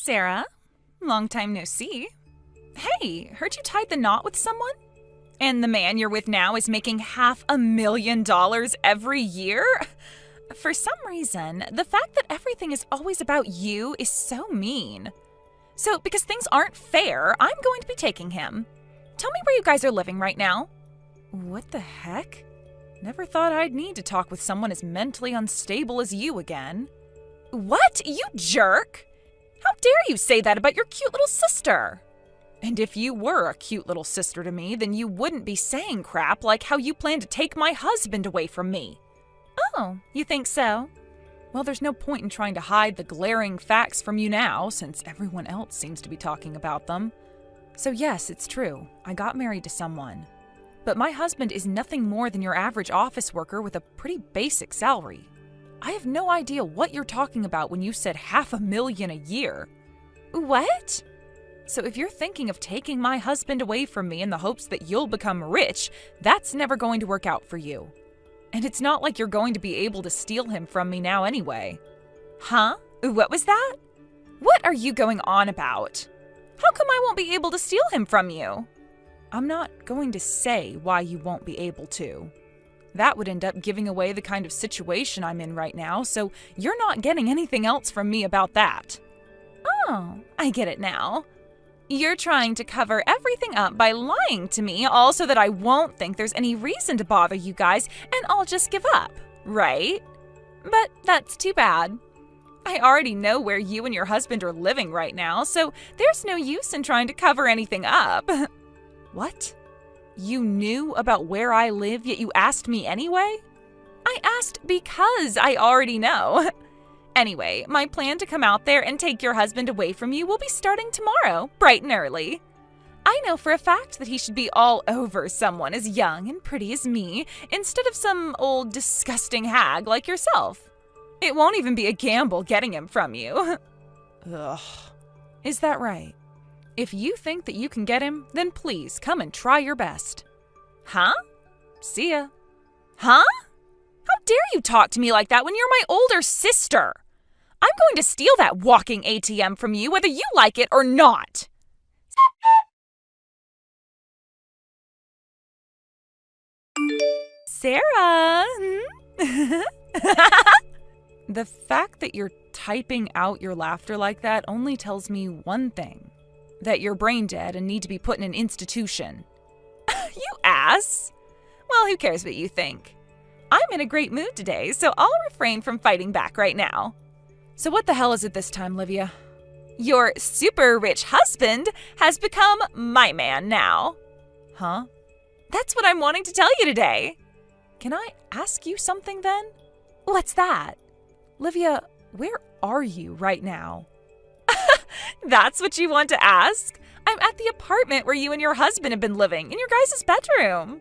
Sarah. Long time no see. Hey, heard you tied the knot with someone? And the man you're with now is making $500,000 every year? For some reason, the fact that everything is always about you is so mean. So, because things aren't fair, I'm going to be taking him. Tell me where you guys are living right now. What the heck? Never thought I'd need to talk with someone as mentally unstable as you again. What? You jerk! How dare you say that about your cute little sister? And if you were a cute little sister to me, then you wouldn't be saying crap like how you plan to take my husband away from me. Oh, you think so? Well, there's no point in trying to hide the glaring facts from you now, since everyone else seems to be talking about them. So yes, it's true. I got married to someone. But my husband is nothing more than your average office worker with a pretty basic salary. I have no idea what you're talking about when you said $500,000 a year. What? So if you're thinking of taking my husband away from me in the hopes that you'll become rich, that's never going to work out for you. And it's not like you're going to be able to steal him from me now anyway. Huh? What was that? What are you going on about? How come I won't be able to steal him from you? I'm not going to say why you won't be able to. That would end up giving away the kind of situation I'm in right now, so you're not getting anything else from me about that. Oh, I get it now. You're trying to cover everything up by lying to me, all so that I won't think there's any reason to bother you guys, and I'll just give up, right? But that's too bad. I already know where you and your husband are living right now, so there's no use in trying to cover anything up. What? You knew about where I live, yet you asked me anyway? I asked because I already know. Anyway, my plan to come out there and take your husband away from you will be starting tomorrow, bright and early. I know for a fact that he should be all over someone as young and pretty as me, instead of some old disgusting hag like yourself. It won't even be a gamble getting him from you. Ugh. Is that right? If you think that you can get him, then please come and try your best. Huh? See ya. Huh? How dare you talk to me like that when you're my older sister? I'm going to steal that walking ATM from you whether you like it or not. Sarah? The fact that you're typing out your laughter like that only tells me one thing. That you're brain dead and need to be put in an institution. You ass! Well, who cares what you think? I'm in a great mood today, so I'll refrain from fighting back right now. So what the hell is it this time, Livia? Your super rich husband has become my man now. Huh? That's what I'm wanting to tell you today. Can I ask you something then? What's that? Livia, where are you right now? That's what you want to ask? I'm at the apartment where you and your husband have been living, in your guys' bedroom.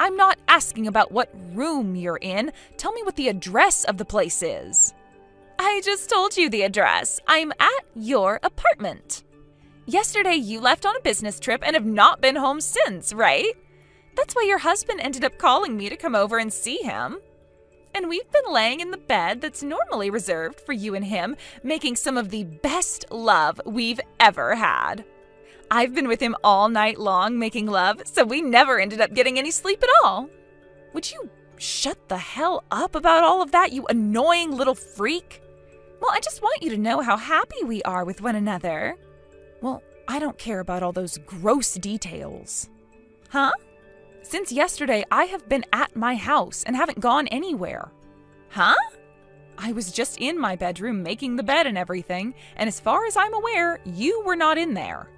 I'm not asking about what room you're in. Tell me what the address of the place is. I just told you the address. I'm at your apartment. Yesterday you left on a business trip and have not been home since, right? That's why your husband ended up calling me to come over and see him. And we've been laying in the bed that's normally reserved for you and him, making some of the best love we've ever had. I've been with him all night long making love, so we never ended up getting any sleep at all. Would you shut the hell up about all of that, you annoying little freak? Well, I just want you to know how happy we are with one another. Well, I don't care about all those gross details. Huh? Since yesterday, I have been at my house and haven't gone anywhere. Huh? I was just in my bedroom making the bed and everything, and as far as I'm aware, you were not in there.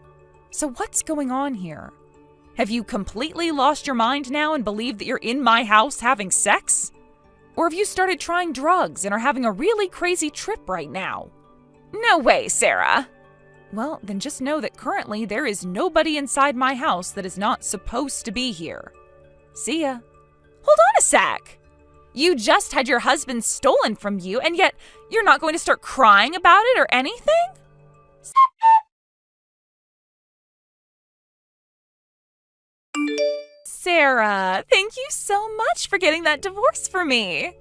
So what's going on here? Have you completely lost your mind now and believe that you're in my house having sex? Or have you started trying drugs and are having a really crazy trip right now? No way, Sarah. Well, then just know that currently there is nobody inside my house that is not supposed to be here. See ya. Hold on a sec. You just had your husband stolen from you, and yet you're not going to start crying about it or anything? Sarah, thank you so much for getting that divorce for me.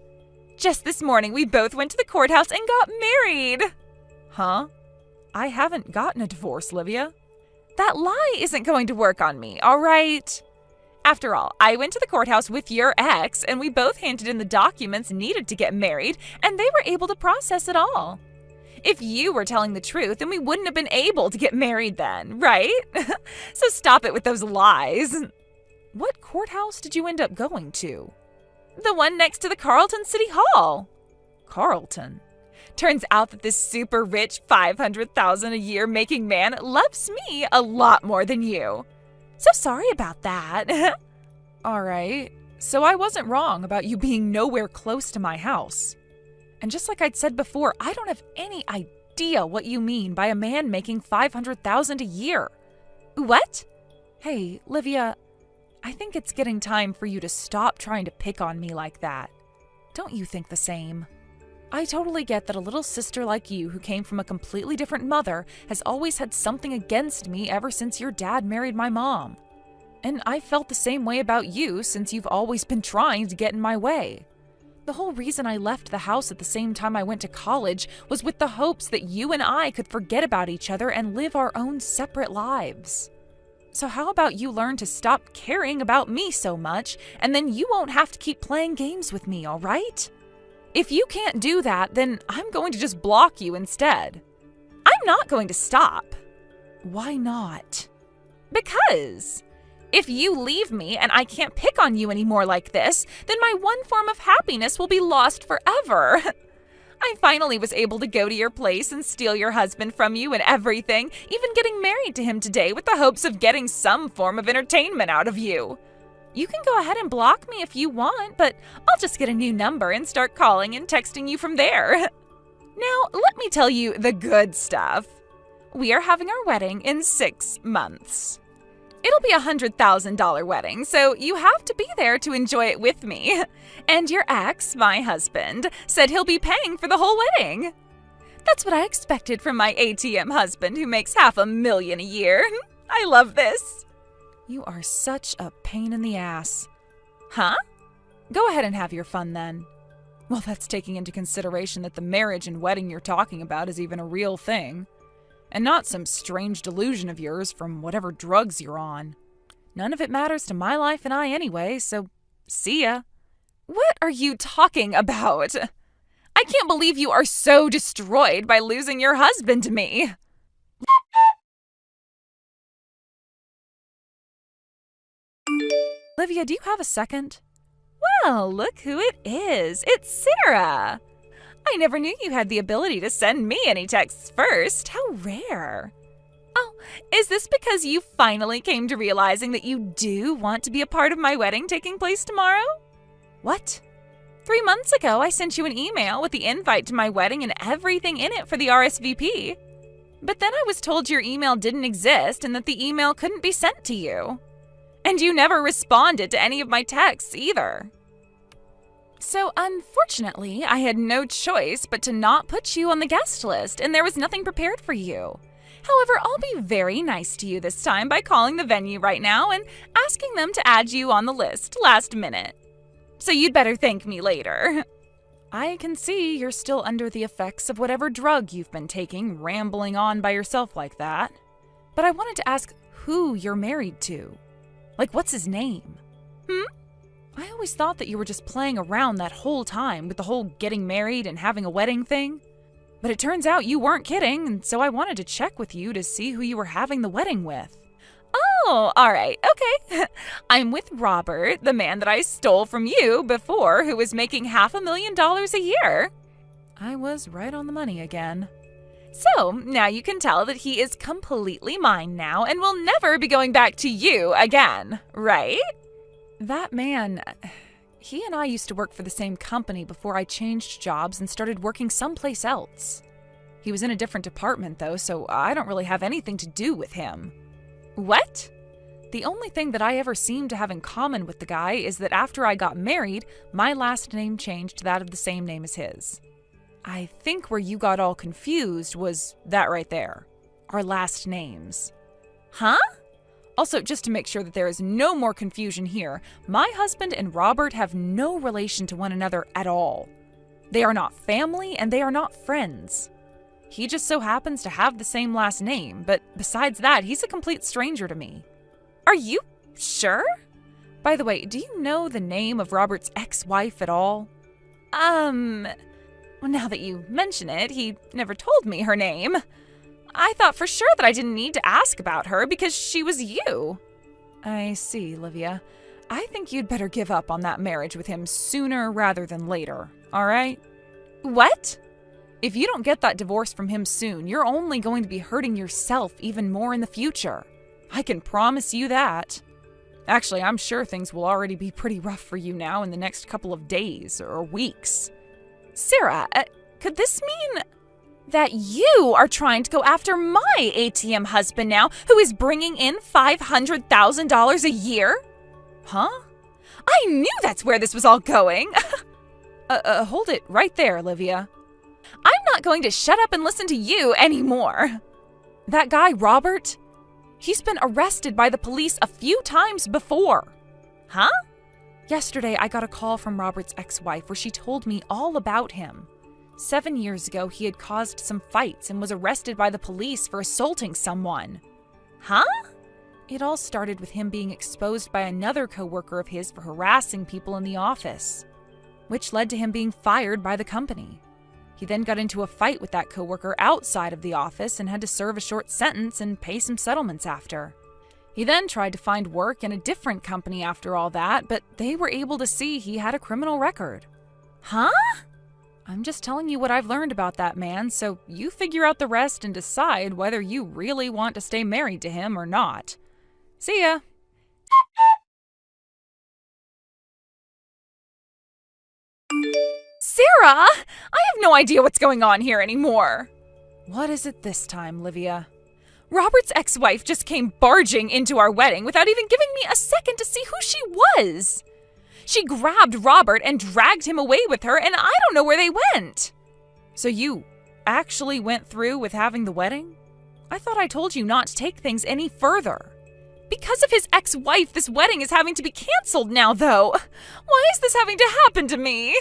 Just this morning, we both went to the courthouse and got married. Huh? I haven't gotten a divorce, Livia. That lie isn't going to work on me, all right? After all, I went to the courthouse with your ex, and we both handed in the documents needed to get married, and they were able to process it all. If you were telling the truth, then we wouldn't have been able to get married then, right? So stop it with those lies. What courthouse did you end up going to? The one next to the Carlton City Hall. Carlton? Turns out that this super rich $500,000 a year making man loves me a lot more than you. So sorry about that. All right. So I wasn't wrong about you being nowhere close to my house. And just like I'd said before, I don't have any idea what you mean by a man making $500,000 a year. What? Hey, Livia, I think it's getting time for you to stop trying to pick on me like that. Don't you think the same? I totally get that a little sister like you who came from a completely different mother has always had something against me ever since your dad married my mom. And I felt the same way about you since you've always been trying to get in my way. The whole reason I left the house at the same time I went to college was with the hopes that you and I could forget about each other and live our own separate lives. So how about you learn to stop caring about me so much, and then you won't have to keep playing games with me, all right? If you can't do that, then I'm going to just block you instead. I'm not going to stop. Why not? Because if you leave me and I can't pick on you anymore like this, then my one form of happiness will be lost forever. I finally was able to go to your place and steal your husband from you and everything, even getting married to him today with the hopes of getting some form of entertainment out of you. You can go ahead and block me if you want, but I'll just get a new number and start calling and texting you from there. Now, let me tell you the good stuff. We are having our wedding in 6 months. It'll be a $100,000 wedding, so you have to be there to enjoy it with me. And your ex, my husband, said he'll be paying for the whole wedding. That's what I expected from my ATM husband who makes $500,000 a year. I love this. You are such a pain in the ass. Huh? Go ahead and have your fun then. Well, that's taking into consideration that the marriage and wedding you're talking about is even a real thing. And not some strange delusion of yours from whatever drugs you're on. None of it matters to my life and I anyway, so see ya. What are you talking about? I can't believe you are so destroyed by losing your husband to me. Olivia, do you have a second? Well, look who it is. It's Sarah. I never knew you had the ability to send me any texts first. How rare. Oh, is this because you finally came to realizing that you do want to be a part of my wedding taking place tomorrow? What? 3 months ago, I sent you an email with the invite to my wedding and everything in it for the RSVP. But then I was told your email didn't exist and that the email couldn't be sent to you. And you never responded to any of my texts either. So unfortunately, I had no choice but to not put you on the guest list, and there was nothing prepared for you. However, I'll be very nice to you this time by calling the venue right now and asking them to add you on the list last minute. So you'd better thank me later. I can see you're still under the effects of whatever drug you've been taking, rambling on by yourself like that. But I wanted to ask who you're married to. Like, what's his name? I always thought that you were just playing around that whole time with the whole getting married and having a wedding thing. But it turns out you weren't kidding, and so I wanted to check with you to see who you were having the wedding with. Oh, all right, okay. I'm with Robert, the man that I stole from you before, who was making $500,000 a year. I was right on the money again. So, now you can tell that he is completely mine now and will never be going back to you again, right? That man, he and I used to work for the same company before I changed jobs and started working someplace else. He was in a different department though, so I don't really have anything to do with him. What? The only thing that I ever seem to have in common with the guy is that after I got married, my last name changed to that of the same name as his. I think where you got all confused was that right there. Our last names. Huh? Also, just to make sure that there is no more confusion here, my husband and Robert have no relation to one another at all. They are not family and they are not friends. He just so happens to have the same last name, but besides that, he's a complete stranger to me. Are you sure? By the way, do you know the name of Robert's ex-wife at all? Well, now that you mention it, he never told me her name. I thought for sure that I didn't need to ask about her because she was you. I see, Livia. I think you'd better give up on that marriage with him sooner rather than later, all right? What? If you don't get that divorce from him soon, you're only going to be hurting yourself even more in the future. I can promise you that. Actually, I'm sure things will already be pretty rough for you now in the next couple of days or weeks. Sarah, could this mean that you are trying to go after my ATM husband now, who is bringing in $500,000 a year? Huh? I knew that's where this was all going. Hold it right there, Olivia. I'm not going to shut up and listen to you anymore. That guy, Robert, he's been arrested by the police a few times before. Huh? Yesterday, I got a call from Robert's ex-wife where she told me all about him. 7 years ago, he had caused some fights and was arrested by the police for assaulting someone. Huh? It all started with him being exposed by another coworker of his for harassing people in the office, which led to him being fired by the company. He then got into a fight with that coworker outside of the office and had to serve a short sentence and pay some settlements after. He then tried to find work in a different company after all that, but they were able to see he had a criminal record. Huh? I'm just telling you what I've learned about that man, so you figure out the rest and decide whether you really want to stay married to him or not. See ya. Sarah! I have no idea what's going on here anymore. What is it this time, Livia? Robert's ex-wife just came barging into our wedding without even giving me a second to see who she was. She grabbed Robert and dragged him away with her, and I don't know where they went. So you actually went through with having the wedding? I thought I told you not to take things any further. Because of his ex-wife, this wedding is having to be canceled now, though. Why is this having to happen to me?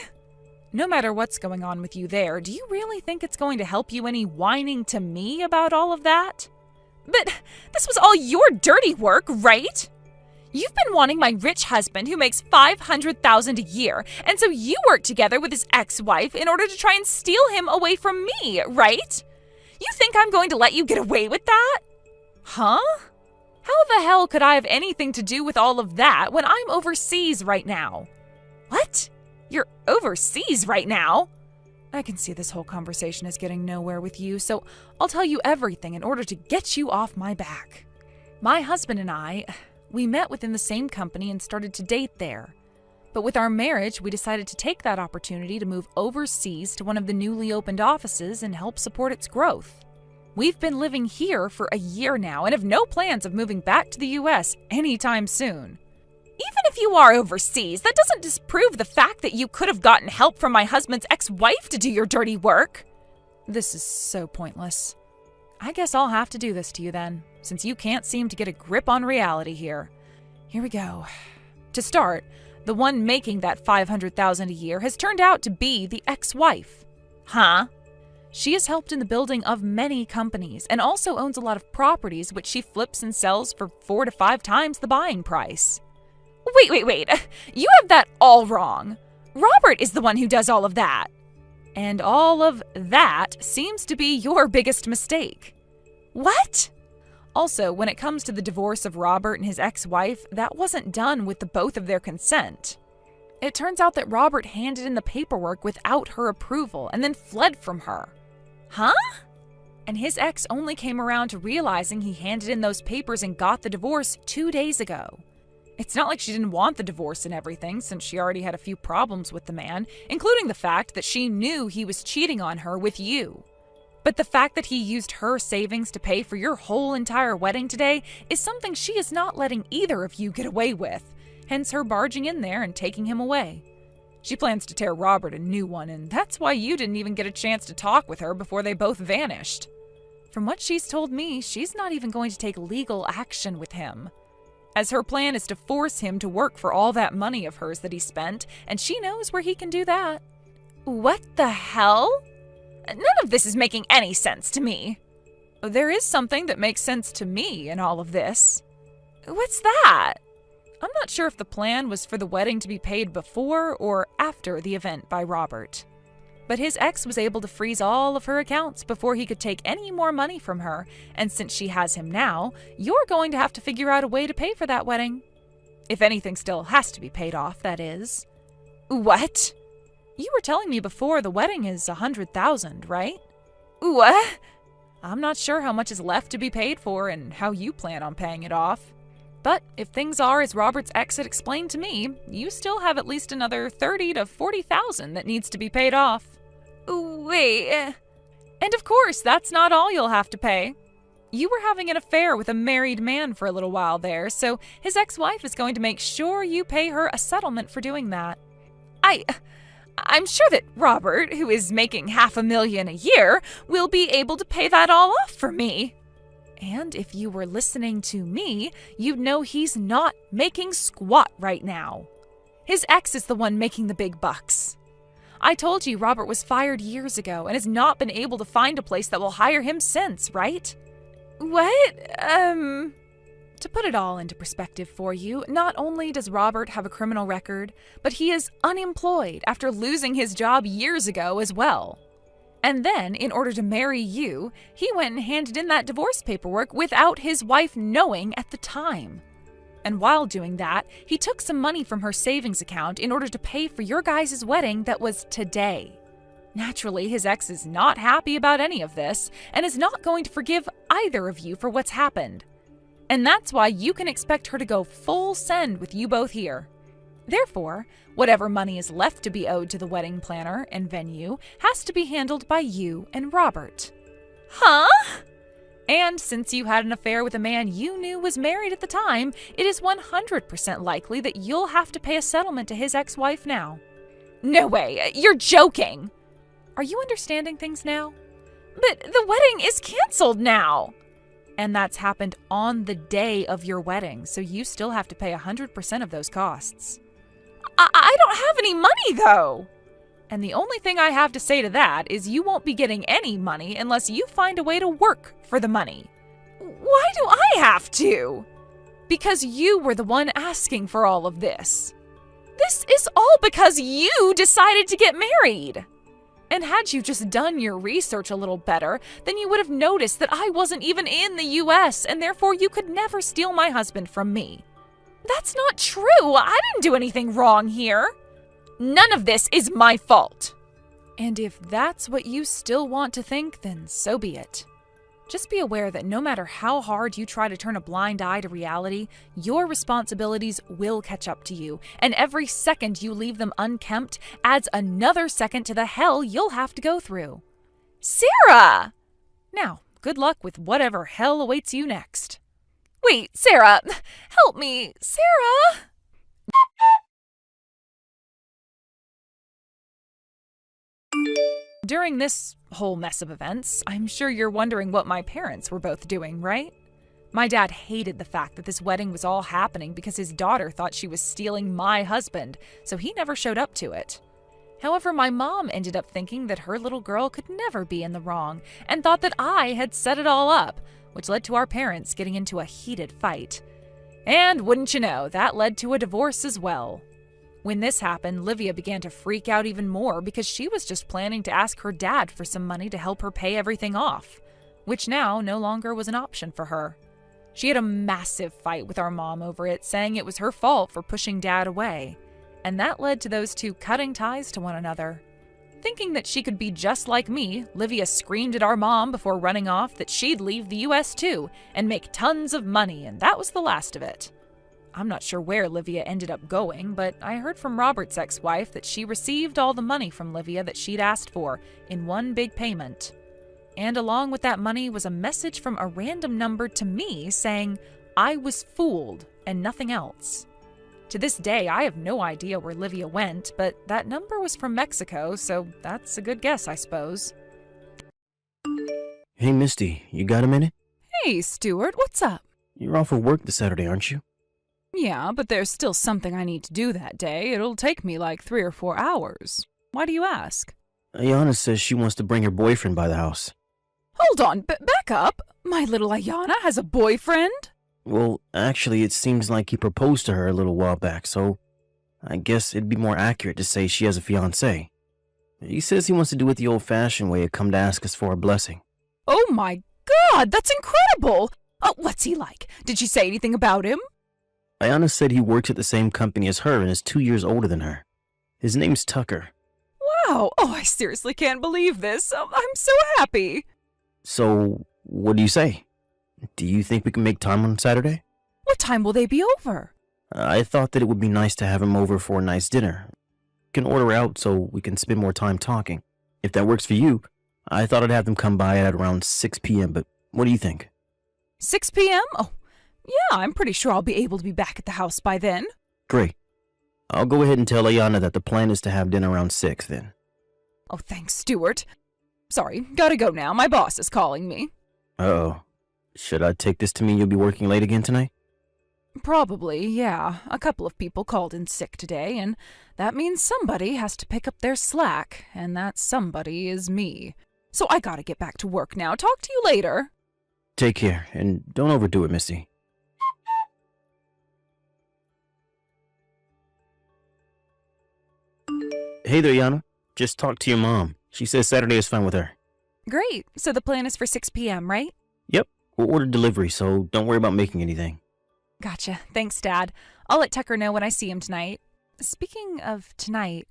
No matter what's going on with you there, do you really think it's going to help you any whining to me about all of that? But this was all your dirty work, right? You've been wanting my rich husband who makes $500,000 a year, and so you worked together with his ex-wife in order to try and steal him away from me, right? You think I'm going to let you get away with that? Huh? How the hell could I have anything to do with all of that when I'm overseas right now? What? You're overseas right now? I can see this whole conversation is getting nowhere with you, so I'll tell you everything in order to get you off my back. My husband and I, we met within the same company and started to date there. But with our marriage, we decided to take that opportunity to move overseas to one of the newly opened offices and help support its growth. We've been living here for a year now and have no plans of moving back to the US anytime soon. Even if you are overseas, that doesn't disprove the fact that you could have gotten help from my husband's ex-wife to do your dirty work. This is so pointless. I guess I'll have to do this to you then, since you can't seem to get a grip on reality here. Here we go. To start, the one making that $500,000 a year has turned out to be the ex-wife. Huh? She has helped in the building of many companies and also owns a lot of properties which she flips and sells for 4 to 5 times the buying price. Wait. You have that all wrong. Robert is the one who does all of that. And all of that seems to be your biggest mistake. What? Also, when it comes to the divorce of Robert and his ex-wife, that wasn't done with the both of their consent. It turns out that Robert handed in the paperwork without her approval and then fled from her. Huh? And his ex only came around to realizing he handed in those papers and got the divorce 2 days ago. It's not like she didn't want the divorce and everything, since she already had a few problems with the man, including the fact that she knew he was cheating on her with you. But the fact that he used her savings to pay for your whole entire wedding today is something she is not letting either of you get away with, hence her barging in there and taking him away. She plans to tear Robert a new one, and that's why you didn't even get a chance to talk with her before they both vanished. From what she's told me, she's not even going to take legal action with him, as her plan is to force him to work for all that money of hers that he spent, and she knows where he can do that. What the hell? None of this is making any sense to me. There is something that makes sense to me in all of this. What's that? I'm not sure if the plan was for the wedding to be paid before or after the event by Robert. But his ex was able to freeze all of her accounts before he could take any more money from her, and since she has him now, you're going to have to figure out a way to pay for that wedding. If anything still has to be paid off, that is. What? You were telling me before the wedding is $100,000, right? What? I'm not sure how much is left to be paid for and how you plan on paying it off. But if things are as Robert's ex had explained to me, you still have at least another $30,000 to $40,000 that needs to be paid off. Wait. And of course, that's not all you'll have to pay. You were having an affair with a married man for a little while there, so his ex-wife is going to make sure you pay her a settlement for doing that. I'm sure that Robert, who is making $500,000 a year, will be able to pay that all off for me. And if you were listening to me, you'd know he's not making squat right now. His ex is the one making the big bucks. I told you Robert was fired years ago and has not been able to find a place that will hire him since, right? What? To put it all into perspective for you, not only does Robert have a criminal record, but he is unemployed after losing his job years ago as well. And then, in order to marry you, he went and handed in that divorce paperwork without his wife knowing at the time. And while doing that, he took some money from her savings account in order to pay for your guys' wedding that was today. Naturally, his ex is not happy about any of this and is not going to forgive either of you for what's happened. And that's why you can expect her to go full send with you both here. Therefore, whatever money is left to be owed to the wedding planner and venue has to be handled by you and Robert. Huh? And since you had an affair with a man you knew was married at the time, it is 100% likely that you'll have to pay a settlement to his ex-wife now. No way, you're joking! Are you understanding things now? But the wedding is canceled now! And that's happened on the day of your wedding, so you still have to pay 100% of those costs. I don't have any money, though! And the only thing I have to say to that is you won't be getting any money unless you find a way to work for the money. Why do I have to? Because you were the one asking for all of this. This is all because you decided to get married. And had you just done your research a little better, then you would have noticed that I wasn't even in the US, and therefore you could never steal my husband from me. That's not true. I didn't do anything wrong here. None of this is my fault. And if that's what you still want to think, then so be it. Just be aware that no matter how hard you try to turn a blind eye to reality, your responsibilities will catch up to you, and every second you leave them unkempt adds another second to the hell you'll have to go through. Sarah! Now, good luck with whatever hell awaits you next. Wait, Sarah! Help me! Sarah! During this whole mess of events, I'm sure you're wondering what my parents were both doing, right? My dad hated the fact that this wedding was all happening because his daughter thought she was stealing my husband, so he never showed up to it. However, my mom ended up thinking that her little girl could never be in the wrong and thought that I had set it all up, which led to our parents getting into a heated fight. And wouldn't you know, that led to a divorce as well. When this happened, Livia began to freak out even more because she was just planning to ask her dad for some money to help her pay everything off, which now no longer was an option for her. She had a massive fight with our mom over it, saying it was her fault for pushing dad away, and that led to those two cutting ties to one another. Thinking that she could be just like me, Livia screamed at our mom before running off that she'd leave the US too and make tons of money, and that was the last of it. I'm not sure where Livia ended up going, but I heard from Robert's ex-wife that she received all the money from Livia that she'd asked for in one big payment. And along with that money was a message from a random number to me saying I was fooled and nothing else. To this day, I have no idea where Livia went, but that number was from Mexico, so that's a good guess, I suppose. Hey, Misty, you got a minute? Hey, Stuart, what's up? You're off for work this Saturday, aren't you? Yeah, but there's still something I need to do that day. It'll take me like 3 or 4 hours. Why do you ask? Ayana says she wants to bring her boyfriend by the house. Hold on, back up. My little Ayana has a boyfriend? Well, actually, it seems like he proposed to her a little while back, so I guess it'd be more accurate to say she has a fiancé. He says he wants to do it the old-fashioned way and come to ask us for a blessing. Oh my God, that's incredible! What's he like? Did she say anything about him? Ayana said he works at the same company as her and is 2 years older than her. His name's Tucker. Wow, I seriously can't believe this. I'm so happy. So, what do you say? Do you think we can make time on Saturday? What time will they be over? I thought that it would be nice to have him over for a nice dinner. Can order out so we can spend more time talking. If that works for you, I thought I'd have them come by at around 6 p.m., but what do you think? 6 p.m.? Oh, yeah, I'm pretty sure I'll be able to be back at the house by then. Great. I'll go ahead and tell Ayana that the plan is to have dinner around 6 then. Oh, thanks, Stuart. Sorry, gotta go now. My boss is calling me. Uh-oh. Should I take this to mean you'll be working late again tonight? Probably, yeah. A couple of people called in sick today, and that means somebody has to pick up their slack, and that somebody is me. So I gotta get back to work now. Talk to you later. Take care, and don't overdo it, Missy. Hey there, Yana. Just talked to your mom. She says Saturday is fine with her. Great. So the plan is for 6 p.m., right? Yep. We'll order delivery, so don't worry about making anything. Gotcha. Thanks, Dad. I'll let Tucker know when I see him tonight. Speaking of tonight,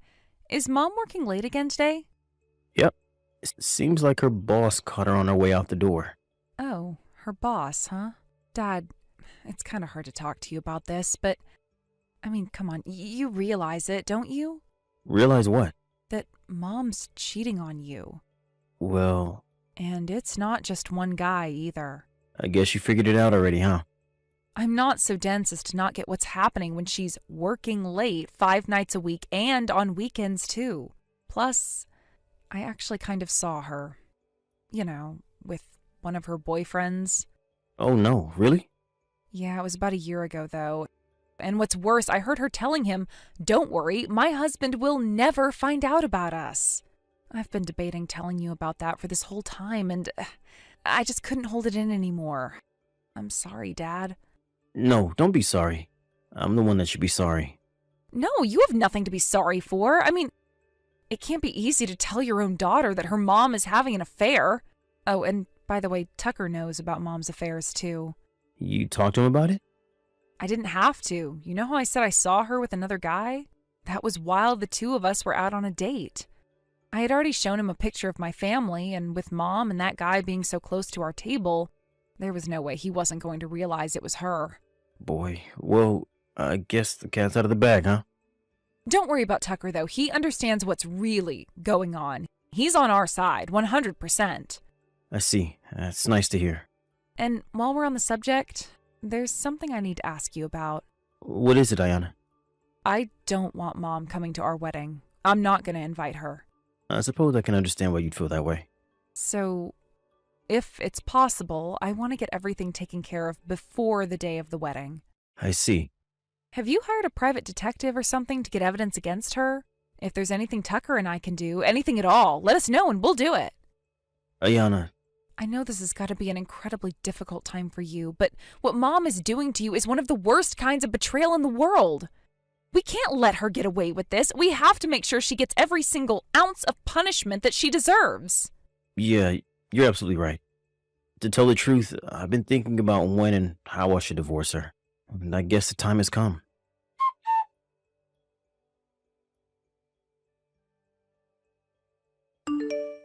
is Mom working late again today? Yep. Seems like her boss caught her on her way out the door. Oh, her boss, huh? Dad, it's kind of hard to talk to you about this, but, I mean, come on, you realize it, don't you? Realize what? That Mom's cheating on you. Well... And it's not just one guy, either. I guess you figured it out already, huh? I'm not so dense as to not get what's happening when she's working late 5 nights a week and on weekends, too. Plus, I actually kind of saw her. You know, with one of her boyfriends. Oh no, really? Yeah, it was about a year ago, though. And what's worse, I heard her telling him, "Don't worry, my husband will never find out about us." I've been debating telling you about that for this whole time, and I just couldn't hold it in anymore. I'm sorry, Dad. No, don't be sorry. I'm the one that should be sorry. No, you have nothing to be sorry for. I mean, it can't be easy to tell your own daughter that her mom is having an affair. Oh, and by the way, Tucker knows about Mom's affairs, too. You talked to him about it? I didn't have to. You know how I said I saw her with another guy? That was while the two of us were out on a date. I had already shown him a picture of my family, and with Mom and that guy being so close to our table, there was no way he wasn't going to realize it was her. Boy, well, I guess the cat's out of the bag, huh? Don't worry about Tucker, though. He understands what's really going on. He's on our side, 100%. I see. That's nice to hear. And while we're on the subject, there's something I need to ask you about. What is it, Ayana? I don't want Mom coming to our wedding. I'm not going to invite her. I suppose I can understand why you'd feel that way. So, if it's possible, I want to get everything taken care of before the day of the wedding. I see. Have you hired a private detective or something to get evidence against her? If there's anything Tucker and I can do, anything at all, let us know and we'll do it. Ayana. I know this has got to be an incredibly difficult time for you, but what Mom is doing to you is one of the worst kinds of betrayal in the world. We can't let her get away with this. We have to make sure she gets every single ounce of punishment that she deserves. Yeah, you're absolutely right. To tell the truth, I've been thinking about when and how I should divorce her. And I guess the time has come.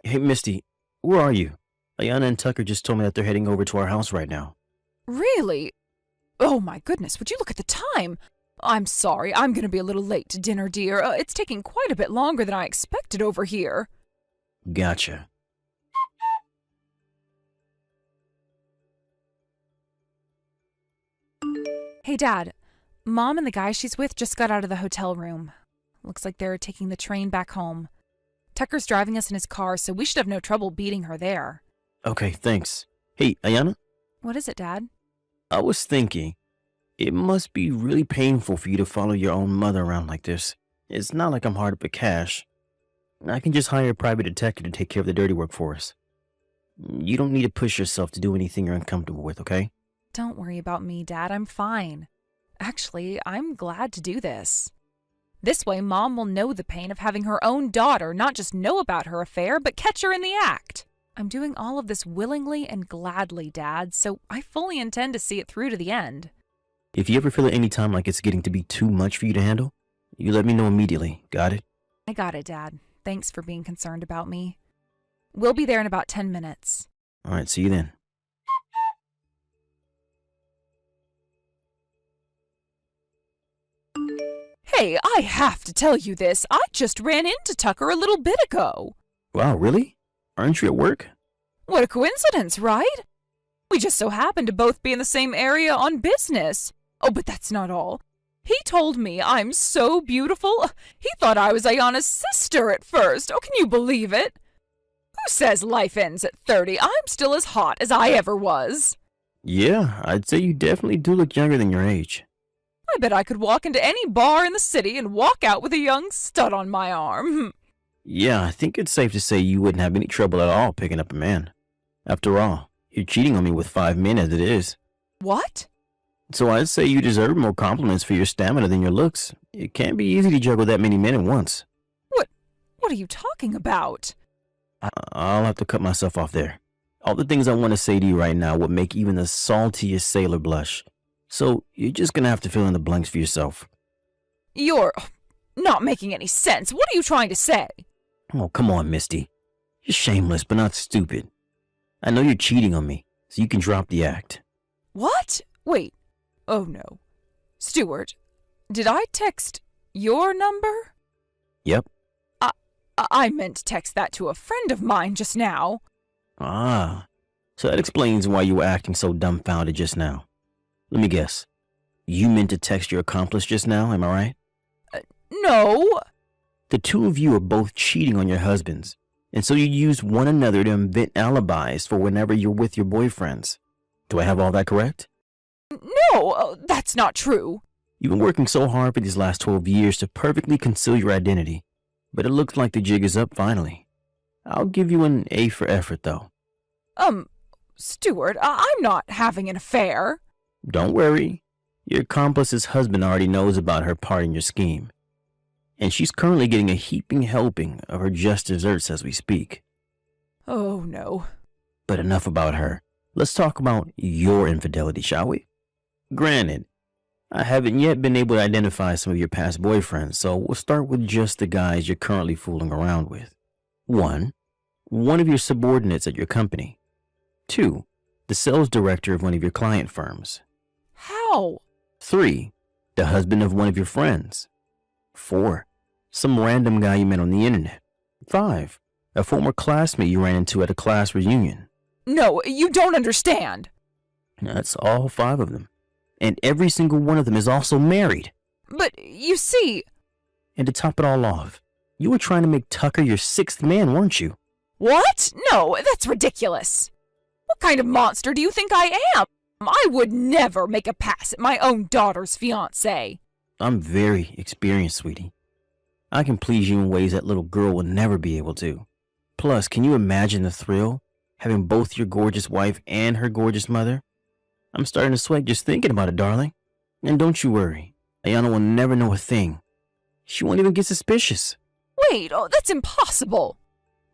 Hey, Misty, where are you? Ayana and Tucker just told me that they're heading over to our house right now. Really? Oh my goodness, would you look at the time? I'm sorry, I'm going to be a little late to dinner, dear. It's taking quite a bit longer than I expected over here. Gotcha. Hey, Dad. Mom and the guy she's with just got out of the hotel room. Looks like they're taking the train back home. Tucker's driving us in his car, so we should have no trouble beating her there. Okay, thanks. Hey, Ayana? What is it, Dad? I was thinking, it must be really painful for you to follow your own mother around like this. It's not like I'm hard up for cash. I can just hire a private detective to take care of the dirty work for us. You don't need to push yourself to do anything you're uncomfortable with, okay? Don't worry about me, Dad. I'm fine. Actually, I'm glad to do this. This way, Mom will know the pain of having her own daughter not just know about her affair, but catch her in the act. I'm doing all of this willingly and gladly, Dad, so I fully intend to see it through to the end. If you ever feel at any time like it's getting to be too much for you to handle, you let me know immediately, got it? I got it, Dad. Thanks for being concerned about me. We'll be there in about 10 minutes. Alright, see you then. Hey, I have to tell you this. I just ran into Tucker a little bit ago. Wow, really? Aren't you at work? What a coincidence, right? We just so happened to both be in the same area on business. Oh, but that's not all. He told me I'm so beautiful. He thought I was Ayana's sister at first. Oh, can you believe it? Who says life ends at 30? I'm still as hot as I ever was. Yeah, I'd say you definitely do look younger than your age. I bet I could walk into any bar in the city and walk out with a young stud on my arm. Yeah, I think it's safe to say you wouldn't have any trouble at all picking up a man. After all, you're cheating on me with 5 men as it is. What? So I'd say you deserve more compliments for your stamina than your looks. It can't be easy to juggle that many men at once. What are you talking about? I'll have to cut myself off there. All the things I want to say to you right now would make even the saltiest sailor blush. So you're just gonna have to fill in the blanks for yourself. You're not making any sense. What are you trying to say? Oh, come on, Misty. You're shameless, but not stupid. I know you're cheating on me, so you can drop the act. What? Wait. Oh no. Stuart, did I text your number? Yep. I meant to text that to a friend of mine just now. Ah, so that explains why you were acting so dumbfounded just now. Let me guess. You meant to text your accomplice just now, am I right? No. The two of you are both cheating on your husbands, and so you use one another to invent alibis for whenever you're with your boyfriends. Do I have all that correct? No, that's not true. You've been working so hard for these last 12 years to perfectly conceal your identity, but it looks like the jig is up finally. I'll give you an A for effort, though. Stuart, I'm not having an affair. Don't worry. Your accomplice's husband already knows about her part in your scheme, and she's currently getting a heaping helping of her just desserts as we speak. Oh, no. But enough about her. Let's talk about your infidelity, shall we? Granted, I haven't yet been able to identify some of your past boyfriends, so we'll start with just the guys you're currently fooling around with. 1. One of your subordinates at your company. 2. The sales director of one of your client firms. How? 3. The husband of one of your friends. 4. Some random guy you met on the internet. 5. A former classmate you ran into at a class reunion. No, you don't understand. That's all 5 of them. And every single one of them is also married. But you see... And to top it all off, you were trying to make Tucker your 6th man, weren't you? What? No, that's ridiculous. What kind of monster do you think I am? I would never make a pass at my own daughter's fiancé. I'm very experienced, sweetie. I can please you in ways that little girl will never be able to. Plus, can you imagine the thrill? Having both your gorgeous wife and her gorgeous mother? I'm starting to sweat just thinking about it, darling. And don't you worry. Ayana will never know a thing. She won't even get suspicious. Wait, that's impossible.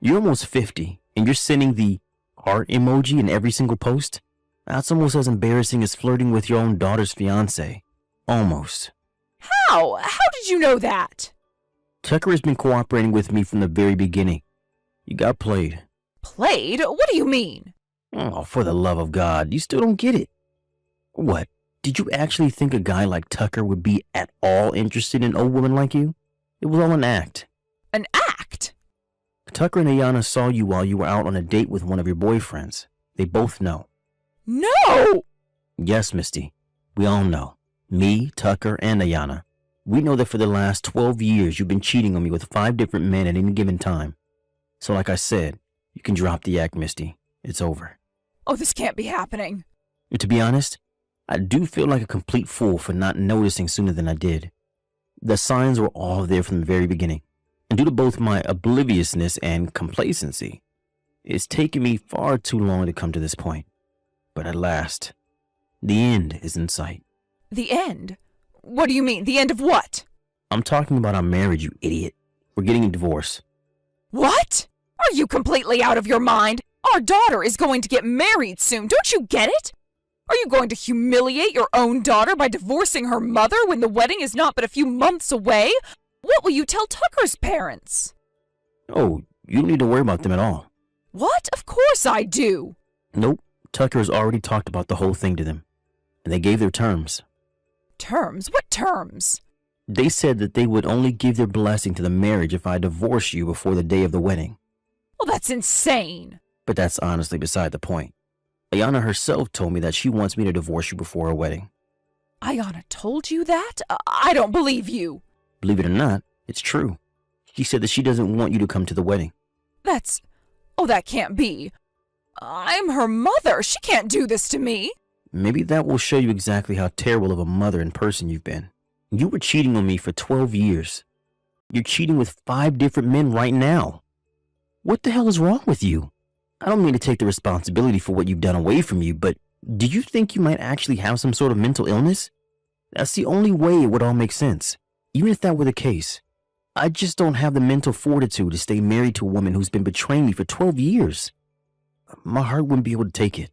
You're almost 50, and you're sending the heart emoji in every single post? That's almost as embarrassing as flirting with your own daughter's fiancé. Almost. How? How did you know that? Tucker has been cooperating with me from the very beginning. You got played. Played? What do you mean? Oh, for the love of God, you still don't get it. What? Did you actually think a guy like Tucker would be at all interested in an old woman like you? It was all an act. An act? Tucker and Ayana saw you while you were out on a date with one of your boyfriends. They both know. No! Yes, Misty. We all know. Me, Tucker, and Ayana. We know that for the last 12 years you've been cheating on me with 5 different men at any given time. So like I said, you can drop the act, Misty. It's over. Oh, this can't be happening. And to be honest, I do feel like a complete fool for not noticing sooner than I did. The signs were all there from the very beginning. And due to both my obliviousness and complacency, it's taken me far too long to come to this point. But at last, the end is in sight. The end? What do you mean, the end of what? I'm talking about our marriage, you idiot. We're getting a divorce. What? Are you completely out of your mind? Our daughter is going to get married soon, don't you get it? Are you going to humiliate your own daughter by divorcing her mother when the wedding is not but a few months away? What will you tell Tucker's parents? Oh, you don't need to worry about them at all. What? Of course I do. Nope, Tucker has already talked about the whole thing to them. And they gave their terms. Terms? What terms? They said that they would only give their blessing to the marriage if I divorced you before the day of the wedding. Well, that's insane. But that's honestly beside the point. Ayana herself told me that she wants me to divorce you before our wedding. Ayana told you that? I don't believe you. Believe it or not, it's true. She said that she doesn't want you to come to the wedding. Oh, that can't be. I'm her mother. She can't do this to me. Maybe that will show you exactly how terrible of a mother and person you've been. You were cheating on me for 12 years. You're cheating with 5 different men right now. What the hell is wrong with you? I don't mean to take the responsibility for what you've done away from you, but do you think you might actually have some sort of mental illness? That's the only way it would all make sense. Even if that were the case, I just don't have the mental fortitude to stay married to a woman who's been betraying me for 12 years. My heart wouldn't be able to take it.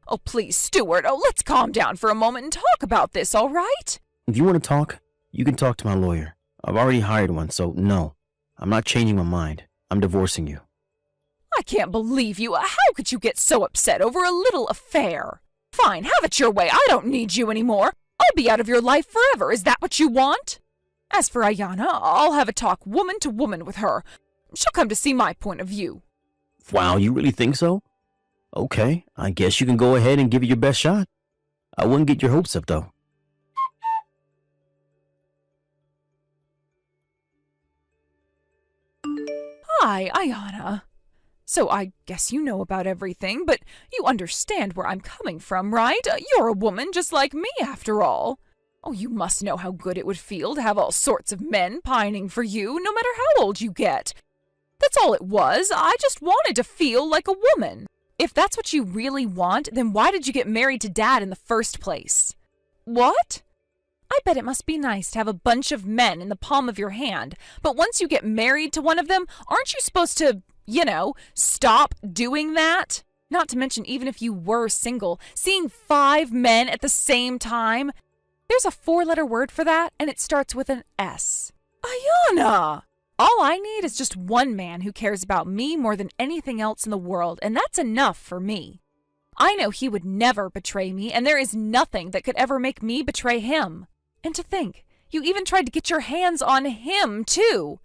Oh, please, Stuart. Oh, let's calm down for a moment and talk about this, all right? If you want to talk, you can talk to my lawyer. I've already hired one, so no, I'm not changing my mind. I'm divorcing you. I can't believe you. How could you get so upset over a little affair? Fine, have it your way. I don't need you anymore. I'll be out of your life forever. Is that what you want? As for Ayana, I'll have a talk woman to woman with her. She'll come to see my point of view. Wow, you really think so? Okay, I guess you can go ahead and give it your best shot. I wouldn't get your hopes up, though. Hi, Ayana. So I guess you know about everything, but you understand where I'm coming from, right? You're a woman just like me, after all. Oh, you must know how good it would feel to have all sorts of men pining for you, no matter how old you get. That's all it was. I just wanted to feel like a woman. If that's what you really want, then why did you get married to Dad in the first place? What? I bet it must be nice to have a bunch of men in the palm of your hand, but once you get married to one of them, aren't you supposed to, stop doing that? Not to mention, even if you were single, seeing 5 men at the same time. There's a 4-letter word for that, and it starts with an S. Ayana! All I need is just one man who cares about me more than anything else in the world, and that's enough for me. I know he would never betray me, and there is nothing that could ever make me betray him. And to think, you even tried to get your hands on him, too.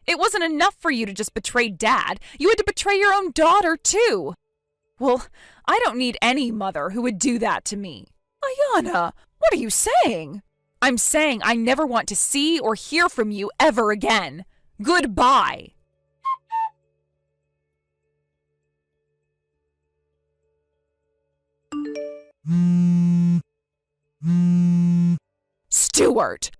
It wasn't enough for you to just betray Dad. You had to betray your own daughter, too. Well, I don't need any mother who would do that to me. Ayana, what are you saying? I'm saying I never want to see or hear from you ever again. Goodbye. Stuart!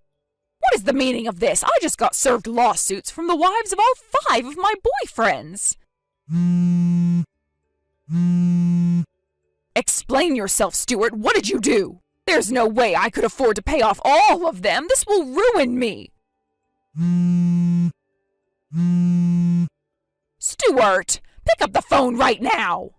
What is the meaning of this? I just got served lawsuits from the wives of all 5 of my boyfriends. Explain yourself, Stuart. What did you do? There's no way I could afford to pay off all of them. This will ruin me. Stuart, pick up the phone right now.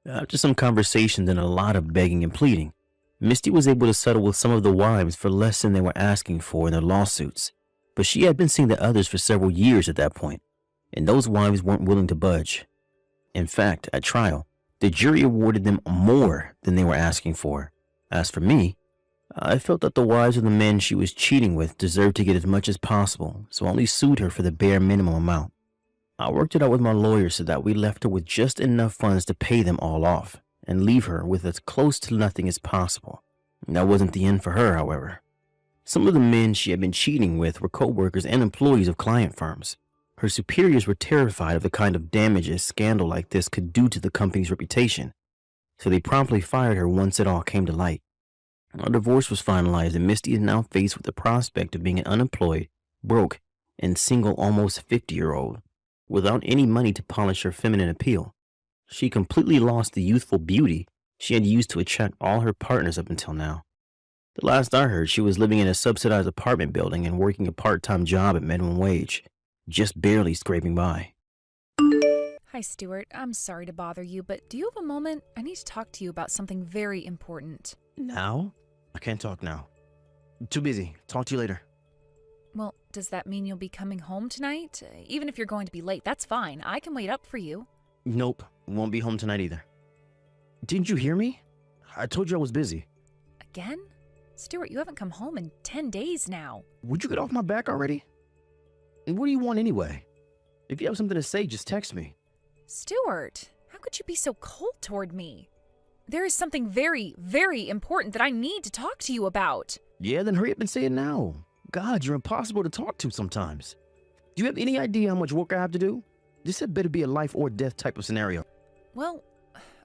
After some conversations and a lot of begging and pleading, Misty was able to settle with some of the wives for less than they were asking for in their lawsuits. But she had been seeing the others for several years at that point, and those wives weren't willing to budge. In fact, at trial, the jury awarded them more than they were asking for. As for me, I felt that the wives of the men she was cheating with deserved to get as much as possible, so I only sued her for the bare minimum amount. I worked it out with my lawyer so that we left her with just enough funds to pay them all off and leave her with as close to nothing as possible. That wasn't the end for her, however. Some of the men she had been cheating with were co-workers and employees of client firms. Her superiors were terrified of the kind of damage a scandal like this could do to the company's reputation, so they promptly fired her once it all came to light. Our divorce was finalized, and Misty is now faced with the prospect of being an unemployed, broke, and single almost 50-year-old, without any money to polish her feminine appeal. She completely lost the youthful beauty she had used to attract all her partners up until now. The last I heard, she was living in a subsidized apartment building and working a part-time job at minimum wage, just barely scraping by. Hi, Stuart. I'm sorry to bother you, but do you have a moment? I need to talk to you about something very important. Now? I can't talk now. Too busy. Talk to you later. Well, does that mean you'll be coming home tonight? Even if you're going to be late, that's fine. I can wait up for you. Nope. Won't be home tonight either. Didn't you hear me? I told you I was busy. Again? Stuart, you haven't come home in 10 days now. Would you get off my back already? And what do you want anyway? If you have something to say, just text me. Stuart, how could you be so cold toward me? There is something very, very important that I need to talk to you about. Yeah, then hurry up and say it now. God, you're impossible to talk to sometimes. Do you have any idea how much work I have to do? This had better be a life or death type of scenario. Well,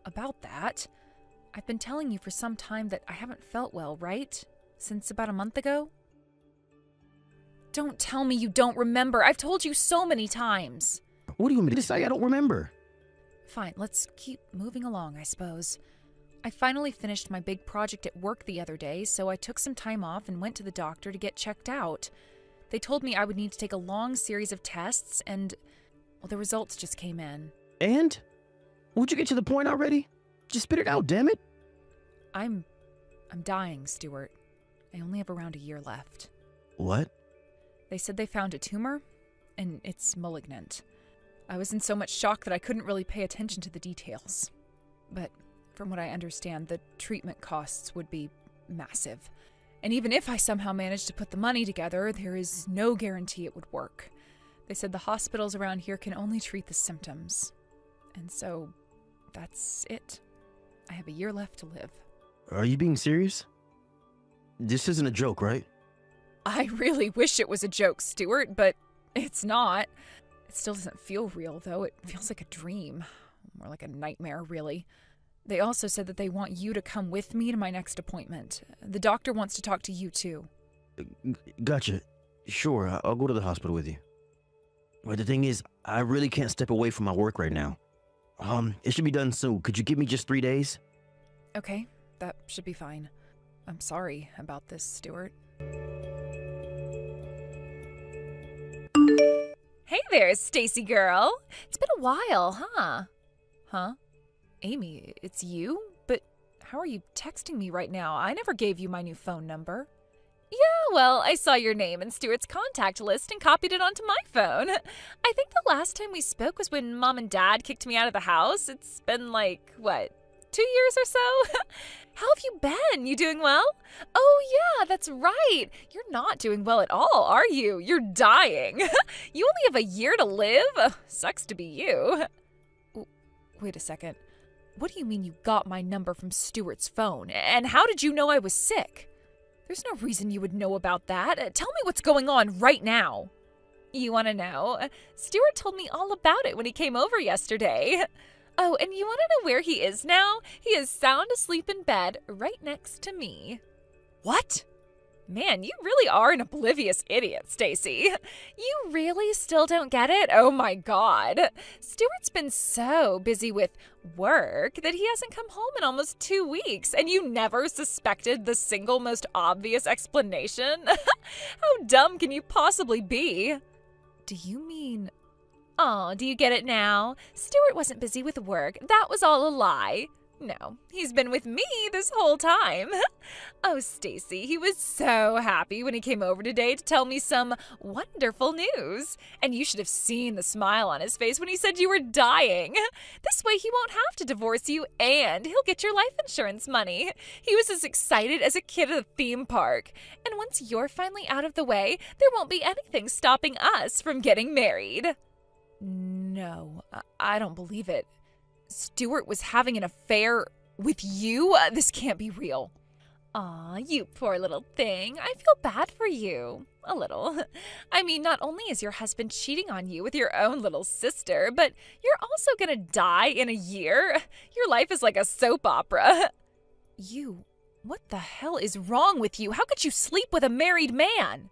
about that, I've been telling you for some time that I haven't felt well, right? Since about a month ago? Don't tell me you don't remember. I've told you so many times. What do you want me to say? I don't remember. Fine, let's keep moving along, I suppose. I finally finished my big project at work the other day, so I took some time off and went to the doctor to get checked out. They told me I would need to take a long series of tests, and, well, the results just came in. And? Would you get to the point already? Just spit it out, damn it. I'm dying, Stuart. I only have around a year left. What? They said they found a tumor, and it's malignant. I was in so much shock that I couldn't really pay attention to the details. But from what I understand, the treatment costs would be massive. And even if I somehow managed to put the money together, there is no guarantee it would work. They said the hospitals around here can only treat the symptoms. And so, that's it. I have a year left to live. Are you being serious? This isn't a joke, right? I really wish it was a joke, Stuart, but it's not. It still doesn't feel real, though. It feels like a dream. More like a nightmare, really. They also said that they want you to come with me to my next appointment. The doctor wants to talk to you, too. Gotcha. Sure, I'll go to the hospital with you. But the thing is, I really can't step away from my work right now. It should be done soon. Could you give me just 3 days? Okay, that should be fine. I'm sorry about this, Stuart. Hey there, Stacy girl. It's been a while, huh? Huh? Amy, it's you? But how are you texting me right now? I never gave you my new phone number. Yeah, well, I saw your name in Stuart's contact list and copied it onto my phone. I think the last time we spoke was when Mom and Dad kicked me out of the house. It's been like, 2 years or so? How have you been? You doing well? Oh, yeah, that's right. You're not doing well at all, are you? You're dying. You only have a year to live? Sucks to be you. Wait a second. What do you mean you got my number from Stuart's phone? And how did you know I was sick? There's no reason you would know about that. Tell me what's going on right now. You want to know? Stuart told me all about it when he came over yesterday. Oh, and you want to know where he is now? He is sound asleep in bed right next to me. What? Man, you really are an oblivious idiot, Stacy. You really still don't get it? Oh my God. Stuart's been so busy with work that he hasn't come home in almost 2 weeks, and you never suspected the single most obvious explanation? How dumb can you possibly be? Do you mean... Oh, do you get it now? Stuart wasn't busy with work. That was all a lie. No, he's been with me this whole time. Oh, Stacy, he was so happy when he came over today to tell me some wonderful news. And you should have seen the smile on his face when he said you were dying. This way he won't have to divorce you and he'll get your life insurance money. He was as excited as a kid at a theme park. And once you're finally out of the way, there won't be anything stopping us from getting married. No, I don't believe it. Stuart was having an affair with you? This can't be real. Aw, you poor little thing. I feel bad for you. A little. I mean, not only is your husband cheating on you with your own little sister, but you're also gonna die in a year. Your life is like a soap opera. You What the hell is wrong with you? How could you sleep with a married man?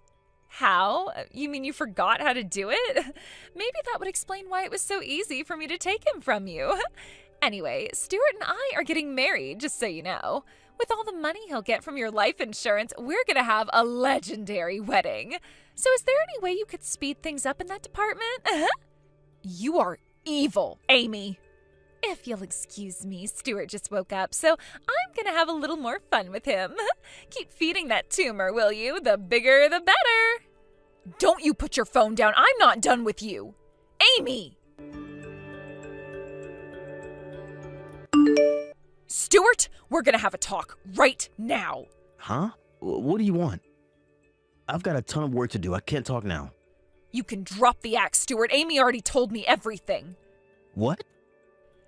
How? You mean you forgot how to do it? Maybe that would explain why it was so easy for me to take him from you. Anyway, Stuart and I are getting married, just so you know. With all the money he'll get from your life insurance, we're gonna have a legendary wedding. So is there any way you could speed things up in that department? You are evil, Amy. If you'll excuse me, Stuart just woke up, so I'm gonna have a little more fun with him. Keep feeding that tumor, will you? The bigger, the better. Don't you put your phone down. I'm not done with you. Amy! Stuart, we're gonna have a talk right now. Huh? What do you want? I've got a ton of work to do. I can't talk now. You can drop the axe, Stuart. Amy already told me everything. What?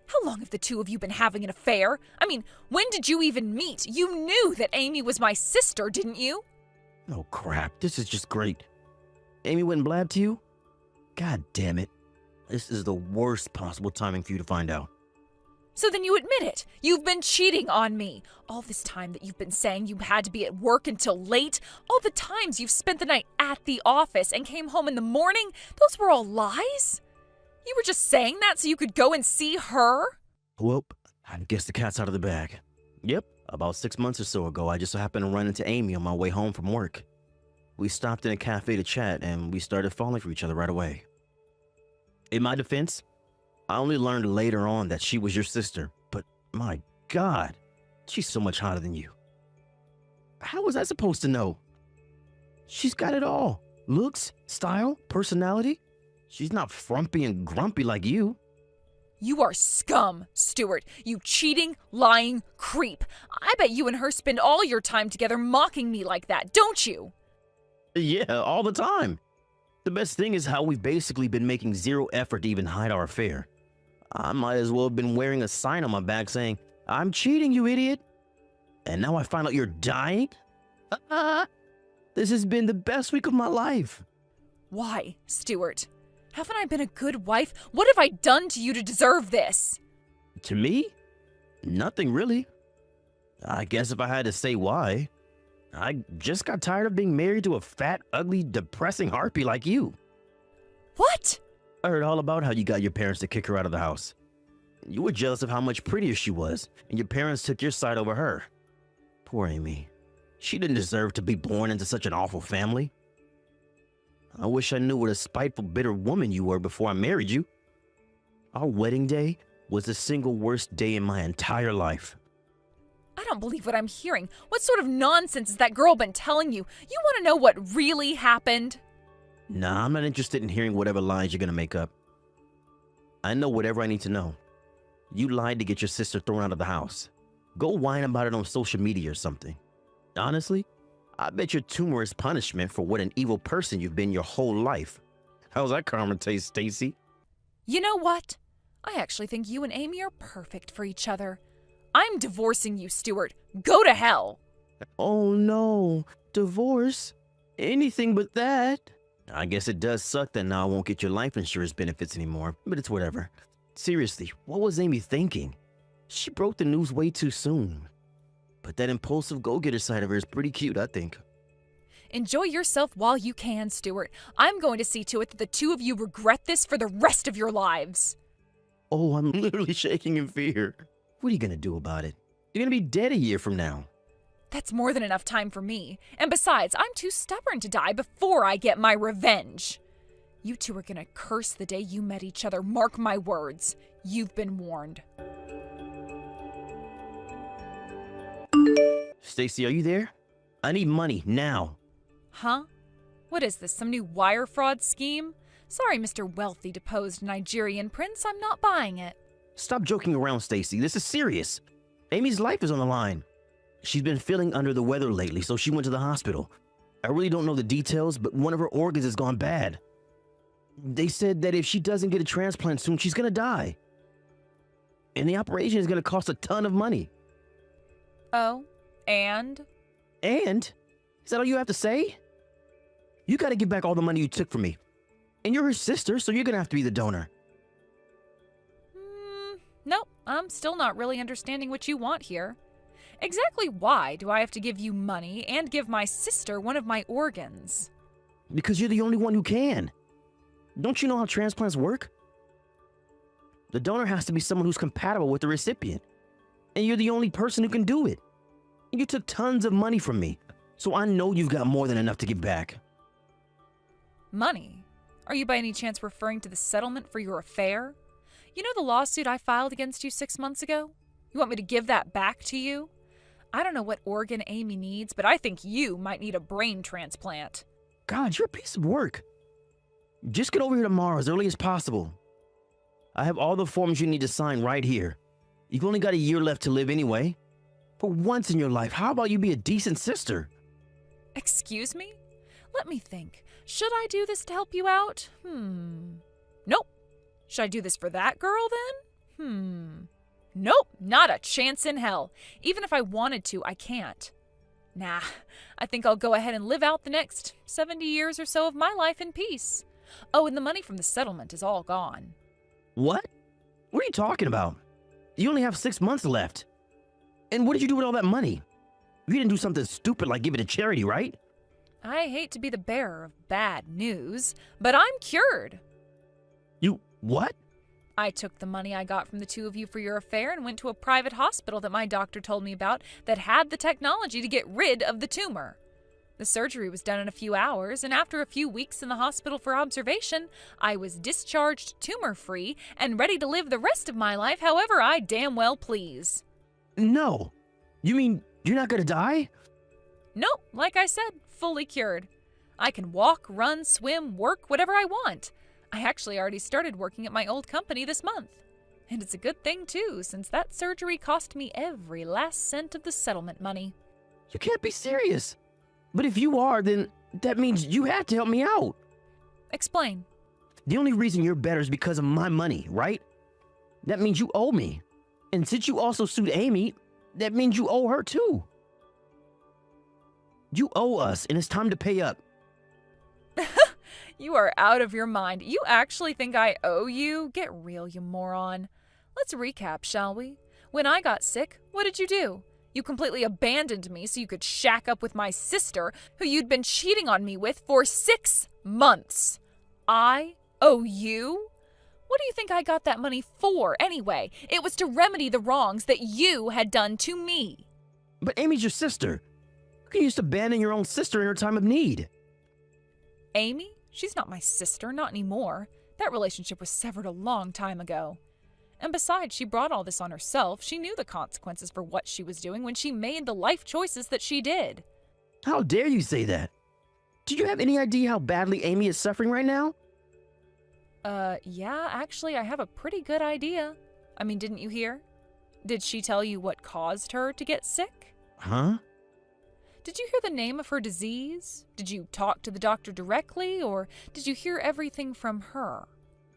How long have the two of you been having an affair? I mean, when did you even meet? You knew that Amy was my sister, didn't you? Oh, crap. This is just great. Amy went and blabbed to you? God damn it. This is the worst possible timing for you to find out. So then you admit it. You've been cheating on me. All this time that you've been saying you had to be at work until late, all the times you've spent the night at the office and came home in the morning, those were all lies? You were just saying that so you could go and see her? Well, I guess the cat's out of the bag. Yep, about 6 months or so ago, I just happened to run into Amy on my way home from work. We stopped in a cafe to chat, and we started falling for each other right away. In my defense, I only learned later on that she was your sister, but my God, she's so much hotter than you. How was I supposed to know? She's got it all. Looks, style, personality. She's not frumpy and grumpy like you. You are scum, Stuart. You cheating, lying creep. I bet you and her spend all your time together mocking me like that, don't you? Yeah, all the time. The best thing is how we've basically been making zero effort to even hide our affair. I might as well have been wearing a sign on my back saying, "I'm cheating, you idiot." And now I find out you're dying? This has been the best week of my life. Why, Stuart? Haven't I been a good wife? What have I done to you to deserve this? To me? Nothing really. I guess if I had to say why, I just got tired of being married to a fat, ugly, depressing harpy like you. What? I heard all about how you got your parents to kick her out of the house. You were jealous of how much prettier she was, and your parents took your side over her. Poor Amy. She didn't deserve to be born into such an awful family. I wish I knew what a spiteful, bitter woman you were before I married you. Our wedding day was the single worst day in my entire life. I don't believe what I'm hearing. What sort of nonsense has that girl been telling you? You want to know what really happened? Nah, I'm not interested in hearing whatever lies you're gonna make up. I know whatever I need to know. You lied to get your sister thrown out of the house. Go whine about it on social media or something. Honestly, I bet your tumor is punishment for what an evil person you've been your whole life. How's that karma taste, Stacy? You know what? I actually think you and Amy are perfect for each other. I'm divorcing you, Stuart. Go to hell. Oh no, divorce? Anything but that. I guess it does suck that now I won't get your life insurance benefits anymore, but it's whatever. Seriously, what was Amy thinking? She broke the news way too soon. But that impulsive go-getter side of her is pretty cute, I think. Enjoy yourself while you can, Stuart. I'm going to see to it that the two of you regret this for the rest of your lives. Oh, I'm literally shaking in fear. What are you gonna do about it? You're gonna be dead a year from now. That's more than enough time for me. And besides, I'm too stubborn to die before I get my revenge. You two are gonna curse the day you met each other. Mark my words. You've been warned. Stacy, are you there? I need money now. Huh? What is this, some new wire fraud scheme? Sorry, Mr. Wealthy deposed Nigerian prince, I'm not buying it. Stop joking around, Stacy. This is serious. Amy's life is on the line. She's been feeling under the weather lately, so she went to the hospital. I really don't know the details, but one of her organs has gone bad. They said that if she doesn't get a transplant soon, she's gonna die. And the operation is gonna cost a ton of money. Oh, and? And? Is that all you have to say? You gotta give back all the money you took from me. And you're her sister, so you're gonna have to be the donor. Nope, I'm still not really understanding what you want here. Exactly why do I have to give you money and give my sister one of my organs? Because you're the only one who can. Don't you know how transplants work? The donor has to be someone who's compatible with the recipient. And you're the only person who can do it. You took tons of money from me, so I know you've got more than enough to give back. Money? Are you by any chance referring to the settlement for your affair? You know the lawsuit I filed against you 6 months ago? You want me to give that back to you? I don't know what organ Amy needs, but I think you might need a brain transplant. God, you're a piece of work. Just get over here tomorrow as early as possible. I have all the forms you need to sign right here. You've only got a year left to live anyway. For once in your life, how about you be a decent sister? Excuse me? Let me think. Should I do this to help you out? Nope. Should I do this for that girl then? Nope, not a chance in hell. Even if I wanted to, I can't. Nah, I think I'll go ahead and live out the next 70 years or so of my life in peace. Oh, and the money from the settlement is all gone. What? What are you talking about? You only have 6 months left. And what did you do with all that money? You didn't do something stupid like give it to charity, right? I hate to be the bearer of bad news, but I'm cured. You what? I took the money I got from the two of you for your affair and went to a private hospital that my doctor told me about that had the technology to get rid of the tumor. The surgery was done in a few hours, and after a few weeks in the hospital for observation, I was discharged tumor-free and ready to live the rest of my life however I damn well please. No. You mean you're not gonna die? Nope, like I said, fully cured. I can walk, run, swim, work, whatever I want. I actually already started working at my old company this month. And it's a good thing, too, since that surgery cost me every last cent of the settlement money. You can't be serious. But if you are, then that means you have to help me out. Explain. The only reason you're better is because of my money, right? That means you owe me. And since you also sued Amy, that means you owe her too. You owe us, and it's time to pay up. You are out of your mind. You actually think I owe you? Get real, you moron. Let's recap, shall we? When I got sick, what did you do? You completely abandoned me so you could shack up with my sister, who you'd been cheating on me with for 6 months. I owe you? What do you think I got that money for, anyway? It was to remedy the wrongs that you had done to me. But Amy's your sister. You can just abandon your own sister in her time of need. Amy? She's not my sister, not anymore. That relationship was severed a long time ago. And besides, she brought all this on herself. She knew the consequences for what she was doing when she made the life choices that she did. How dare you say that? Do you have any idea how badly Amy is suffering right now? Yeah, actually, I have a pretty good idea. I mean, didn't you hear? Did she tell you what caused her to get sick? Huh? Did you hear the name of her disease? Did you talk to the doctor directly, or did you hear everything from her?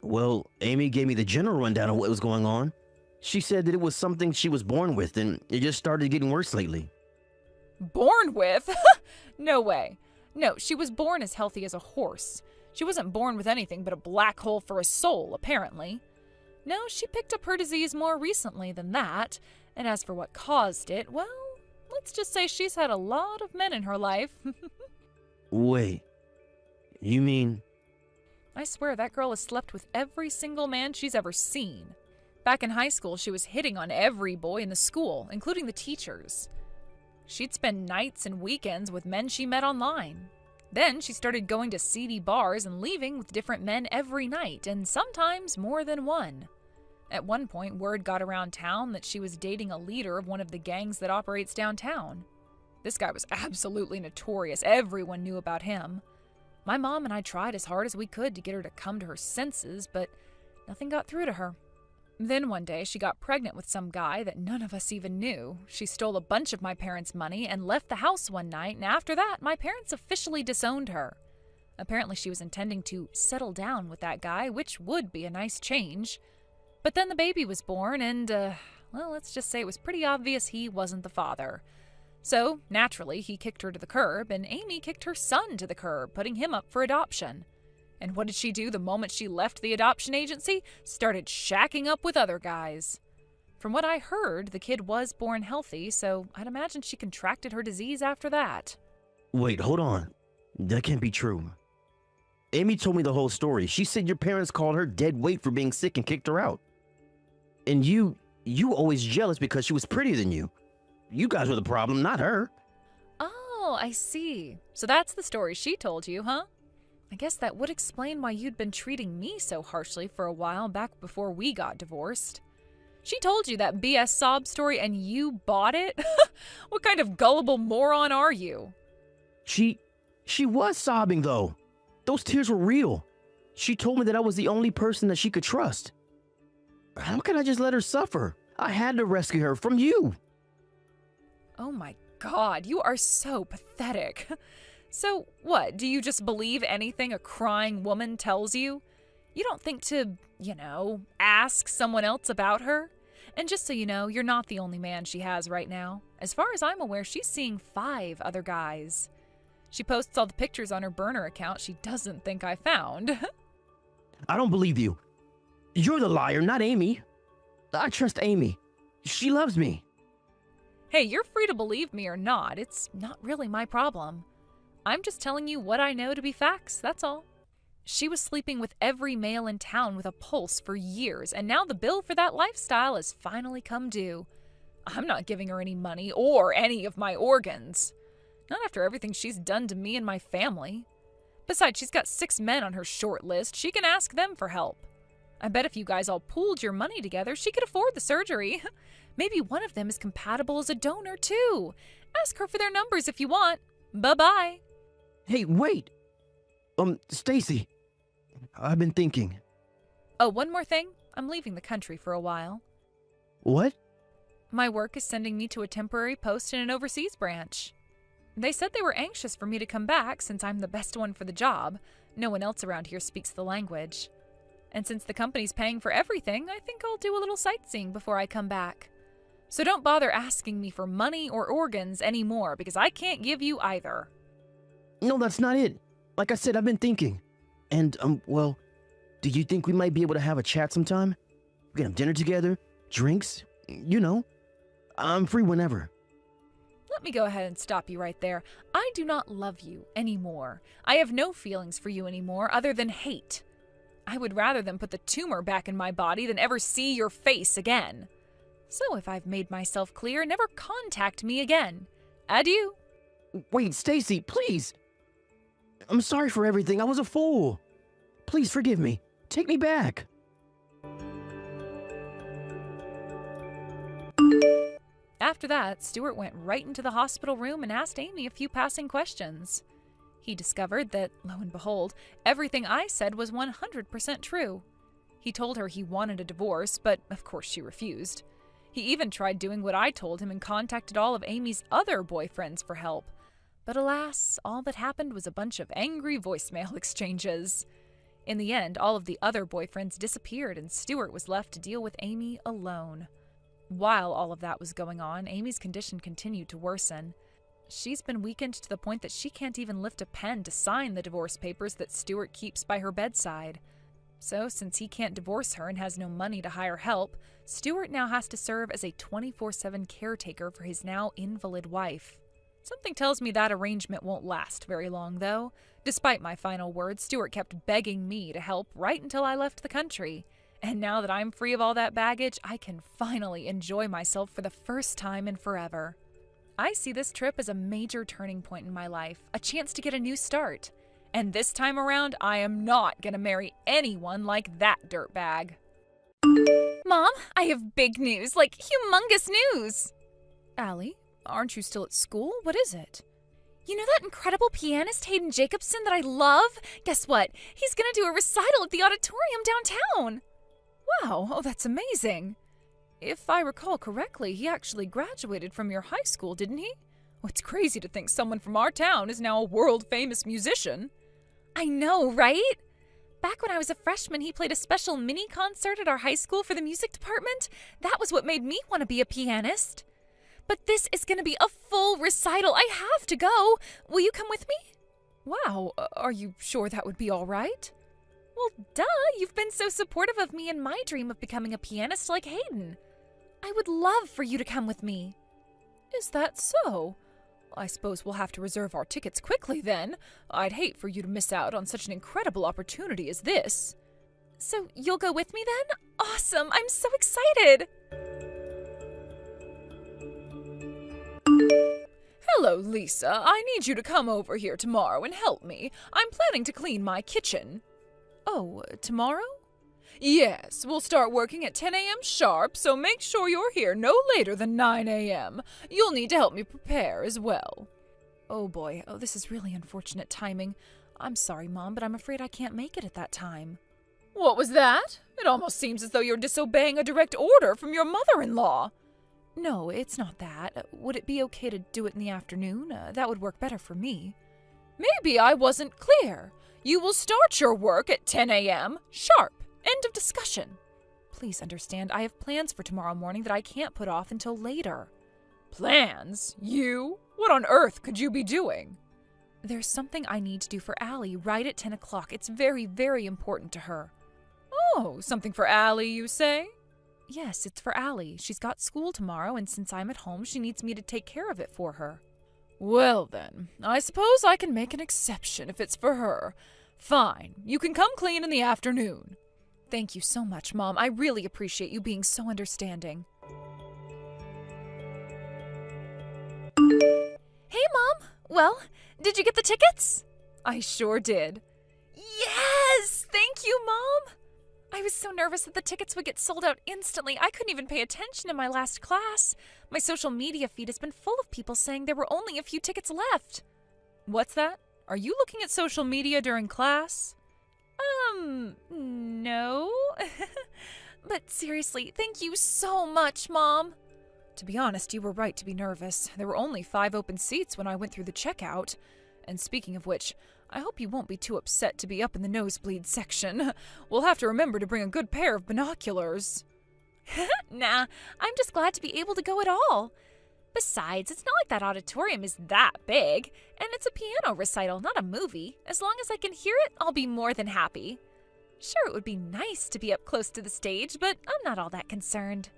Well, Amy gave me the general rundown of what was going on. She said that it was something she was born with, and it just started getting worse lately. Born with? No way. No, she was born as healthy as a horse. She wasn't born with anything but a black hole for a soul, apparently. No, she picked up her disease more recently than that, and as for what caused it, well, let's just say she's had a lot of men in her life. Wait, you mean... I swear that girl has slept with every single man she's ever seen. Back in high school, she was hitting on every boy in the school, including the teachers. She'd spend nights and weekends with men she met online. Then she started going to seedy bars and leaving with different men every night, and sometimes more than one. At one point, word got around town that she was dating a leader of one of the gangs that operates downtown. This guy was absolutely notorious. Everyone knew about him. My mom and I tried as hard as we could to get her to come to her senses, but nothing got through to her. Then one day, she got pregnant with some guy that none of us even knew. She stole a bunch of my parents' money and left the house one night, and after that, my parents officially disowned her. Apparently, she was intending to settle down with that guy, which would be a nice change. But then the baby was born, and, well, let's just say it was pretty obvious he wasn't the father. So, naturally, he kicked her to the curb, and Amy kicked her son to the curb, putting him up for adoption. And what did she do the moment she left the adoption agency? Started shacking up with other guys. From what I heard, the kid was born healthy, so I'd imagine she contracted her disease after that. Wait, hold on. That can't be true. Amy told me the whole story. She said your parents called her dead weight for being sick and kicked her out. And you always jealous because she was prettier than you. You guys were the problem, not her. Oh, I see. So that's the story she told you, huh? I guess that would explain why you'd been treating me so harshly for a while back before we got divorced. She told you that BS sob story and you bought it? What kind of gullible moron are you? She was sobbing though. Those tears were real. She told me that I was the only person that she could trust. How could I just let her suffer? I had to rescue her from you. Oh my God, you are so pathetic. So what, do you just believe anything a crying woman tells you? You don't think to, ask someone else about her? And just so you know, you're not the only man she has right now. As far as I'm aware, she's seeing 5 other guys. She posts all the pictures on her burner account she doesn't think I found. I don't believe you. You're the liar, not Amy. I trust Amy. She loves me. Hey, you're free to believe me or not. It's not really my problem. I'm just telling you what I know to be facts, that's all. She was sleeping with every male in town with a pulse for years, and now the bill for that lifestyle has finally come due. I'm not giving her any money or any of my organs. Not after everything she's done to me and my family. Besides, she's got 6 men on her short list. She can ask them for help. I bet if you guys all pooled your money together, she could afford the surgery. Maybe one of them is compatible as a donor, too. Ask her for their numbers if you want. Bye-bye. Hey, wait. Stacy. I've been thinking. Oh, one more thing. I'm leaving the country for a while. What? My work is sending me to a temporary post in an overseas branch. They said they were anxious for me to come back since I'm the best one for the job. No one else around here speaks the language. And since the company's paying for everything, I think I'll do a little sightseeing before I come back. So don't bother asking me for money or organs anymore, because I can't give you either. No, that's not it. Like I said, I've been thinking. And, well, do you think we might be able to have a chat sometime? We can have dinner together, drinks, I'm free whenever. Let me go ahead and stop you right there. I do not love you anymore. I have no feelings for you anymore other than hate. I would rather them put the tumor back in my body than ever see your face again. So if I've made myself clear, never contact me again. Adieu. Wait, Stacy, please. I'm sorry for everything. I was a fool. Please forgive me. Take me back. After that, Stuart went right into the hospital room and asked Amy a few passing questions. He discovered that, lo and behold, everything I said was 100% true. He told her he wanted a divorce, but of course she refused. He even tried doing what I told him and contacted all of Amy's other boyfriends for help. But alas, all that happened was a bunch of angry voicemail exchanges. In the end, all of the other boyfriends disappeared and Stuart was left to deal with Amy alone. While all of that was going on, Amy's condition continued to worsen. She's been weakened to the point that she can't even lift a pen to sign the divorce papers that Stuart keeps by her bedside. So, since he can't divorce her and has no money to hire help, Stuart now has to serve as a 24/7 caretaker for his now invalid wife. Something tells me that arrangement won't last very long, though. Despite my final words, Stuart kept begging me to help right until I left the country. And now that I'm free of all that baggage, I can finally enjoy myself for the first time in forever. I see this trip as a major turning point in my life, a chance to get a new start. And this time around, I am not gonna marry anyone like that dirtbag. Mom, I have big news, like humongous news. Allie, aren't you still at school? What is it? You know that incredible pianist Hayden Jacobson that I love? Guess what? He's gonna do a recital at the auditorium downtown. Wow, oh, that's amazing. If I recall correctly, he actually graduated from your high school, didn't he? Well, it's crazy to think someone from our town is now a world-famous musician. I know, right? Back when I was a freshman, he played a special mini concert at our high school for the music department. That was what made me want to be a pianist. But this is going to be a full recital. I have to go. Will you come with me? Wow, are you sure that would be all right? Well, duh, you've been so supportive of me and my dream of becoming a pianist like Hayden. I would love for you to come with me. Is that so? I suppose we'll have to reserve our tickets quickly then. I'd hate for you to miss out on such an incredible opportunity as this. So you'll go with me then? Awesome! I'm so excited! Hello, Lisa. I need you to come over here tomorrow and help me. I'm planning to clean my kitchen. Oh, tomorrow? Yes, we'll start working at 10 a.m. sharp, so make sure you're here no later than 9 a.m. You'll need to help me prepare as well. Oh boy, this is really unfortunate timing. I'm sorry, Mom, but I'm afraid I can't make it at that time. What was that? It almost seems as though you're disobeying a direct order from your mother-in-law. No, it's not that. Would it be okay to do it in the afternoon? That would work better for me. Maybe I wasn't clear. You will start your work at 10 a.m. sharp. End of discussion. Please understand, I have plans for tomorrow morning that I can't put off until later. Plans? You? What on earth could you be doing? There's something I need to do for Allie right at 10 o'clock. It's very, very important to her. Oh, something for Allie, you say? Yes, it's for Allie. She's got school tomorrow, and since I'm at home, she needs me to take care of it for her. Well then, I suppose I can make an exception if it's for her. Fine, you can come clean in the afternoon. Thank you so much, Mom. I really appreciate you being so understanding. Hey, Mom. Well, did you get the tickets? I sure did. Yes! Thank you, Mom! I was so nervous that the tickets would get sold out instantly. I couldn't even pay attention in my last class. My social media feed has been full of people saying there were only a few tickets left. What's that? Are you looking at social media during class? No. But seriously, thank you so much, Mom. To be honest, you were right to be nervous. There were only 5 open seats when I went through the checkout. And speaking of which, I hope you won't be too upset to be up in the nosebleed section. We'll have to remember to bring a good pair of binoculars. Nah, I'm just glad to be able to go at all. Besides, it's not like that auditorium is that big, and it's a piano recital, not a movie. As long as I can hear it, I'll be more than happy. Sure, it would be nice to be up close to the stage, but I'm not all that concerned.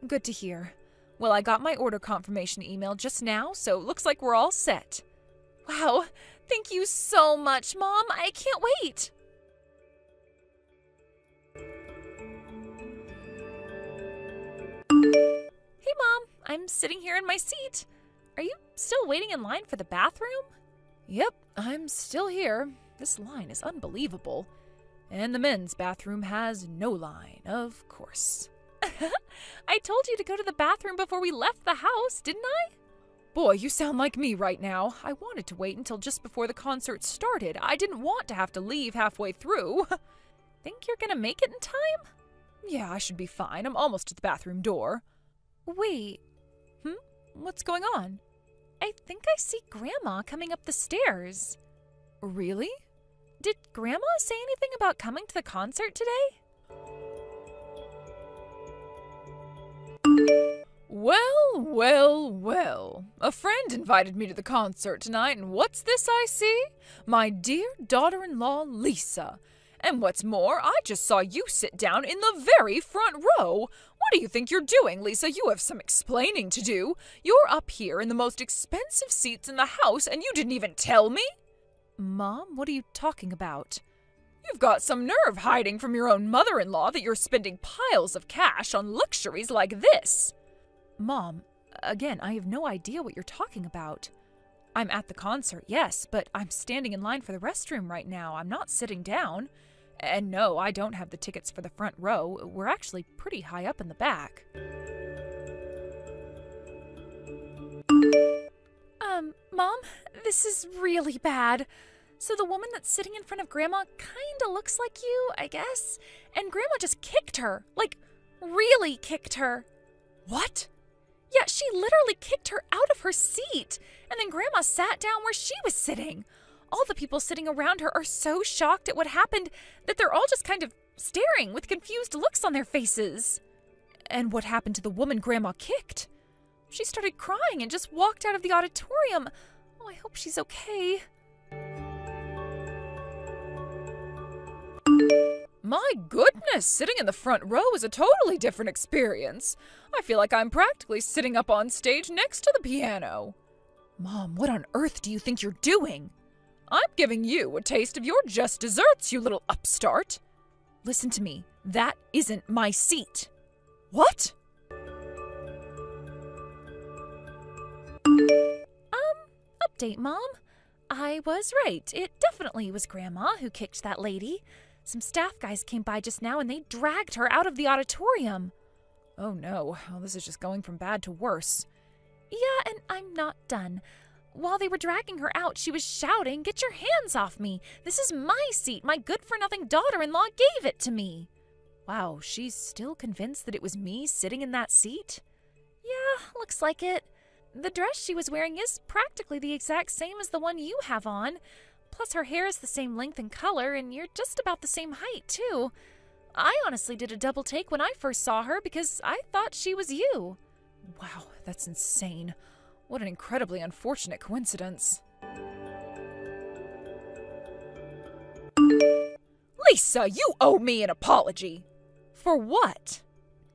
Good to hear. Well, I got my order confirmation email just now, so it looks like we're all set. Wow, thank you so much, Mom. I can't wait. Hey, Mom. I'm sitting here in my seat. Are you still waiting in line for the bathroom? Yep, I'm still here. This line is unbelievable. And the men's bathroom has no line, of course. I told you to go to the bathroom before we left the house, didn't I? Boy, you sound like me right now. I wanted to wait until just before the concert started. I didn't want to have to leave halfway through. Think you're gonna make it in time? Yeah, I should be fine. I'm almost at the bathroom door. Wait. What's going on? I think I see Grandma coming up the stairs. Really? Did Grandma say anything about coming to the concert today? Well. A friend invited me to the concert tonight, and what's this I see? My dear daughter-in-law, Lisa. And what's more, I just saw you sit down in the very front row. What do you think you're doing, Lisa? You have some explaining to do. You're up here in the most expensive seats in the house, and you didn't even tell me? Mom, what are you talking about? You've got some nerve hiding from your own mother-in-law that you're spending piles of cash on luxuries like this. Mom, again, I have no idea what you're talking about. I'm at the concert, yes, but I'm standing in line for the restroom right now. I'm not sitting down. And no, I don't have the tickets for the front row. We're actually pretty high up in the back. Mom, this is really bad. So the woman that's sitting in front of Grandma kinda looks like you, I guess. And Grandma just kicked her. Like, really kicked her. What? Yeah, she literally kicked her out of her seat. And then Grandma sat down where she was sitting. All the people sitting around her are so shocked at what happened that they're all just kind of staring with confused looks on their faces. And what happened to the woman Grandma kicked? She started crying and just walked out of the auditorium. Oh, I hope she's My goodness, sitting in the front row is a totally different experience. I feel like I'm practically sitting up on stage next to the piano. Mom, what on earth do you think you're doing? I'm giving you a taste of your just desserts, you little upstart. Listen to me, that isn't my seat. What? Update, Mom. I was right. It definitely was Grandma who kicked that lady. Some staff guys came by just now and they dragged her out of the auditorium. Oh no, well, this is just going from bad to worse. Yeah, and I'm not done. While they were dragging her out, she was shouting, "Get your hands off me! This is my seat! My good-for-nothing daughter-in-law gave it to me!" Wow, she's still convinced that it was me sitting in that seat? Yeah, looks like it. The dress she was wearing is practically the exact same as the one you have on. Plus her hair is the same length and color, and you're just about the same height, too. I honestly did a double take when I first saw her because I thought she was you. Wow, that's insane. What an incredibly unfortunate coincidence. Lisa, you owe me an apology. For what?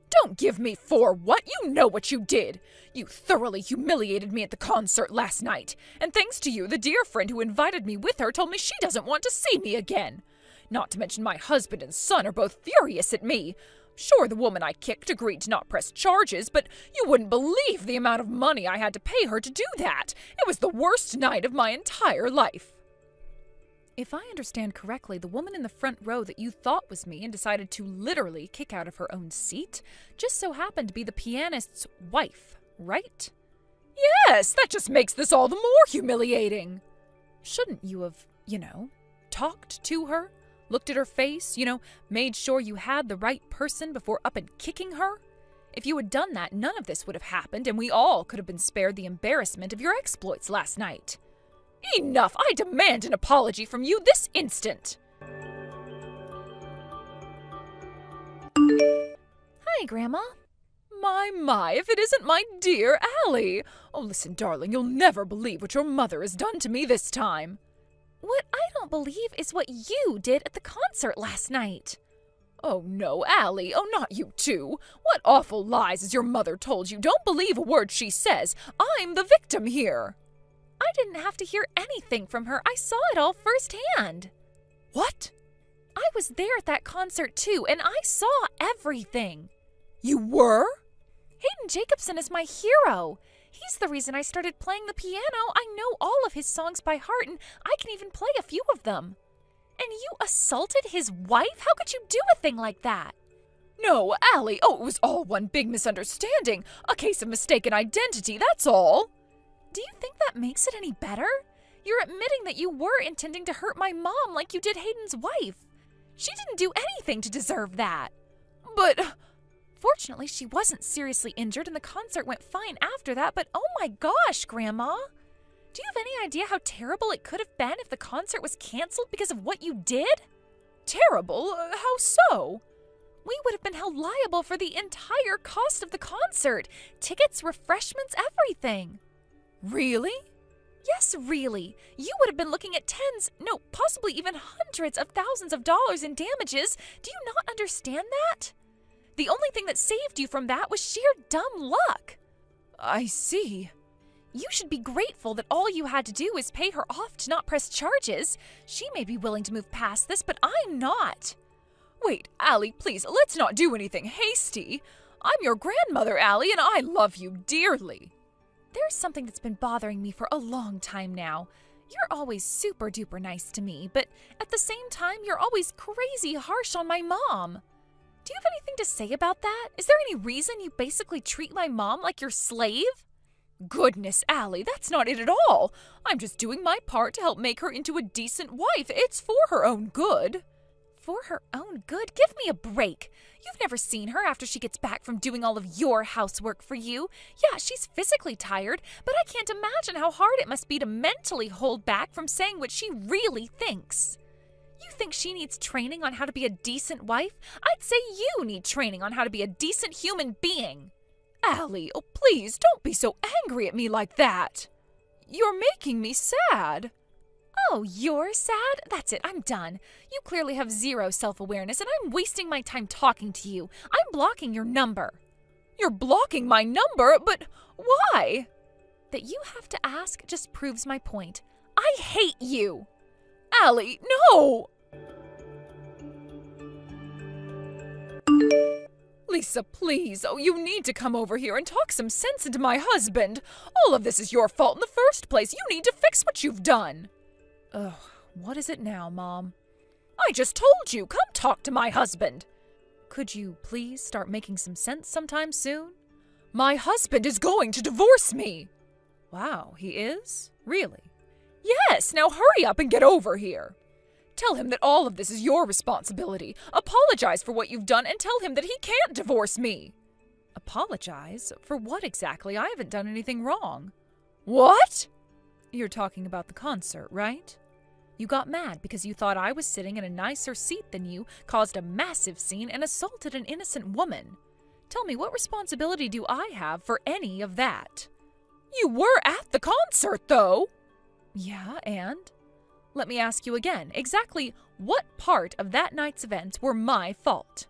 Don't give me for what. You know what you did. You thoroughly humiliated me at the concert last night. And thanks to you, the dear friend who invited me with her told me she doesn't want to see me again. Not to mention my husband and son are both furious at me. Sure, the woman I kicked agreed to not press charges, but you wouldn't believe the amount of money I had to pay her to do that. It was the worst night of my entire life. If I understand correctly, the woman in the front row that you thought was me and decided to literally kick out of her own seat just so happened to be the pianist's wife, right? Yes, that just makes this all the more humiliating. Shouldn't you have, talked to her? Looked at her face, made sure you had the right person before up and kicking her? If you had done that, none of this would have happened, and we all could have been spared the embarrassment of your exploits last night. Enough! I demand an apology from you this instant! Hi, Grandma. My, if it isn't my dear Allie! Oh, listen, darling, you'll never believe what your mother has done to me this time. What I don't believe is what you did at the concert last night. Oh, no, Allie. Oh, not you too. What awful lies has your mother told you? Don't believe a word she says. I'm the victim here. I didn't have to hear anything from her. I saw it all firsthand. What? I was there at that concert too, and I saw everything. You were? Hayden Jacobson is my hero. He's the reason I started playing the piano. I know all of his songs by heart, and I can even play a few of them. And you assaulted his wife? How could you do a thing like that? No, Allie. Oh, it was all one big misunderstanding. A case of mistaken identity, that's all. Do you think that makes it any better? You're admitting that you were intending to hurt my mom like you did Hayden's wife. She didn't do anything to deserve that. But fortunately, she wasn't seriously injured and the concert went fine after that, but oh my gosh, Grandma. Do you have any idea how terrible it could have been if the concert was canceled because of what you did? Terrible? How so? We would have been held liable for the entire cost of the concert. Tickets, refreshments, everything. Really? Yes, really. You would have been looking at possibly even hundreds of thousands of dollars in damages. Do you not understand that? The only thing that saved you from that was sheer dumb luck. I see. You should be grateful that all you had to do was pay her off to not press charges. She may be willing to move past this, but I'm not. Wait, Allie, please, let's not do anything hasty. I'm your grandmother, Allie, and I love you dearly. There's something that's been bothering me for a long time now. You're always super duper nice to me, but at the same time, you're always crazy harsh on my mom. Do you have anything to say about that? Is there any reason you basically treat my mom like your slave? Goodness, Allie, that's not it at all. I'm just doing my part to help make her into a decent wife. It's for her own good. For her own good? Give me a break. You've never seen her after she gets back from doing all of your housework for you. Yeah, she's physically tired, but I can't imagine how hard it must be to mentally hold back from saying what she really thinks. You think she needs training on how to be a decent wife? I'd say you need training on how to be a decent human being. Allie, oh please, don't be so angry at me like that. You're making me sad. Oh, you're sad? That's it, I'm done. You clearly have zero self-awareness, and I'm wasting my time talking to you. I'm blocking your number. You're blocking my number? But why? That you have to ask just proves my point. I hate you! Allie, no! Lisa, please. Oh, you need to come over here and talk some sense into my husband. All of this is your fault in the first place. You need to fix what you've done. Ugh, what is it now, Mom? I just told you, come talk to my husband. Could you please start making some sense sometime soon? My husband is going to divorce me. Wow, he is? Really? Yes, now hurry up and get over here. Tell him that all of this is your responsibility. Apologize for what you've done and tell him that he can't divorce me. Apologize? For what exactly? I haven't done anything wrong. What? You're talking about the concert, right? You got mad because you thought I was sitting in a nicer seat than you, caused a massive scene, and assaulted an innocent woman. Tell me, what responsibility do I have for any of that? You were at the concert, though. Yeah, and? Let me ask you again, exactly what part of that night's events were my fault?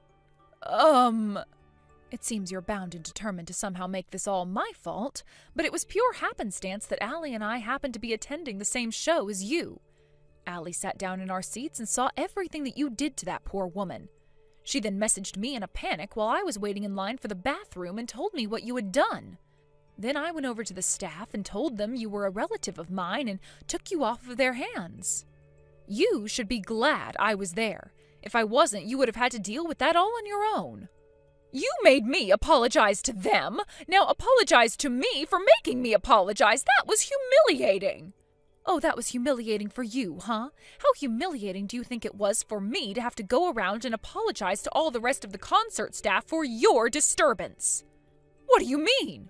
It seems you're bound and determined to somehow make this all my fault, but it was pure happenstance that Allie and I happened to be attending the same show as you. Allie sat down in our seats and saw everything that you did to that poor woman. She then messaged me in a panic while I was waiting in line for the bathroom and told me what you had done. Then I went over to the staff and told them you were a relative of mine and took you off of their hands. You should be glad I was there. If I wasn't, you would have had to deal with that all on your own. You made me apologize to them. Now apologize to me for making me apologize. That was humiliating. Oh, that was humiliating for you, huh? How humiliating do you think it was for me to have to go around and apologize to all the rest of the concert staff for your disturbance? What do you mean?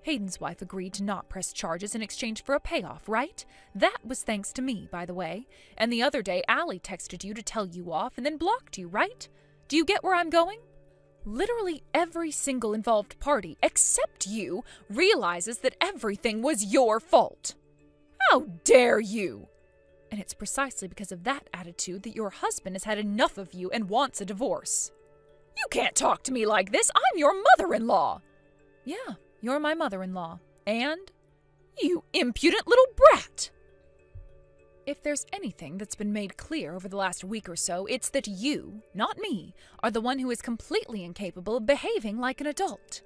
Hayden's wife agreed to not press charges in exchange for a payoff, right? That was thanks to me, by the way. And the other day, Allie texted you to tell you off and then blocked you, right? Do you get where I'm going? Literally every single involved party, except you, realizes that everything was your fault. How dare you? And it's precisely because of that attitude that your husband has had enough of you and wants a divorce. You can't talk to me like this. I'm your mother-in-law. Yeah. You're my mother-in-law. And you impudent little brat! If there's anything that's been made clear over the last week or so, it's that you, not me, are the one who is completely incapable of behaving like an adult.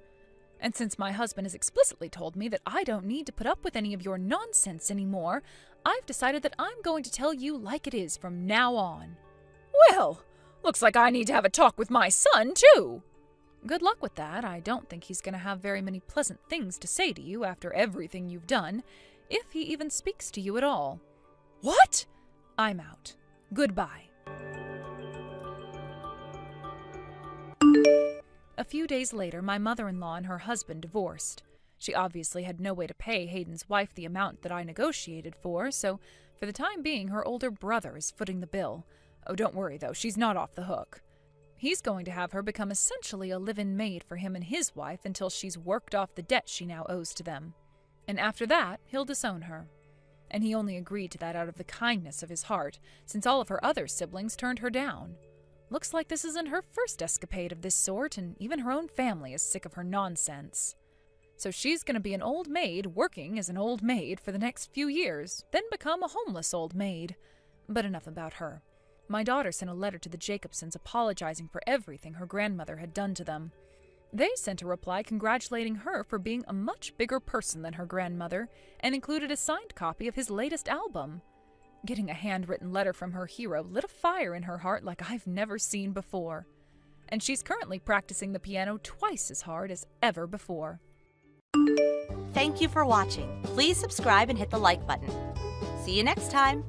And since my husband has explicitly told me that I don't need to put up with any of your nonsense anymore, I've decided that I'm going to tell you like it is from now on. Well, looks like I need to have a talk with my son, too. Good luck with that. I don't think he's going to have very many pleasant things to say to you after everything you've done, if he even speaks to you at all. What? I'm out. Goodbye. A few days later, my mother-in-law and her husband divorced. She obviously had no way to pay Hayden's wife the amount that I negotiated for, so for the time being, her older brother is footing the bill. Oh, don't worry, though. She's not off the hook. He's going to have her become essentially a live-in maid for him and his wife until she's worked off the debt she now owes to them. And after that, he'll disown her. And he only agreed to that out of the kindness of his heart, since all of her other siblings turned her down. Looks like this isn't her first escapade of this sort, and even her own family is sick of her nonsense. So she's going to be an old maid working as an old maid for the next few years, then become a homeless old maid. But enough about her. My daughter sent a letter to the Jacobsons apologizing for everything her grandmother had done to them. They sent a reply congratulating her for being a much bigger person than her grandmother, and included a signed copy of his latest album. Getting a handwritten letter from her hero lit a fire in her heart like I've never seen before. And she's currently practicing the piano twice as hard as ever before. Thank you for watching. Please subscribe and hit the like button. See you next time.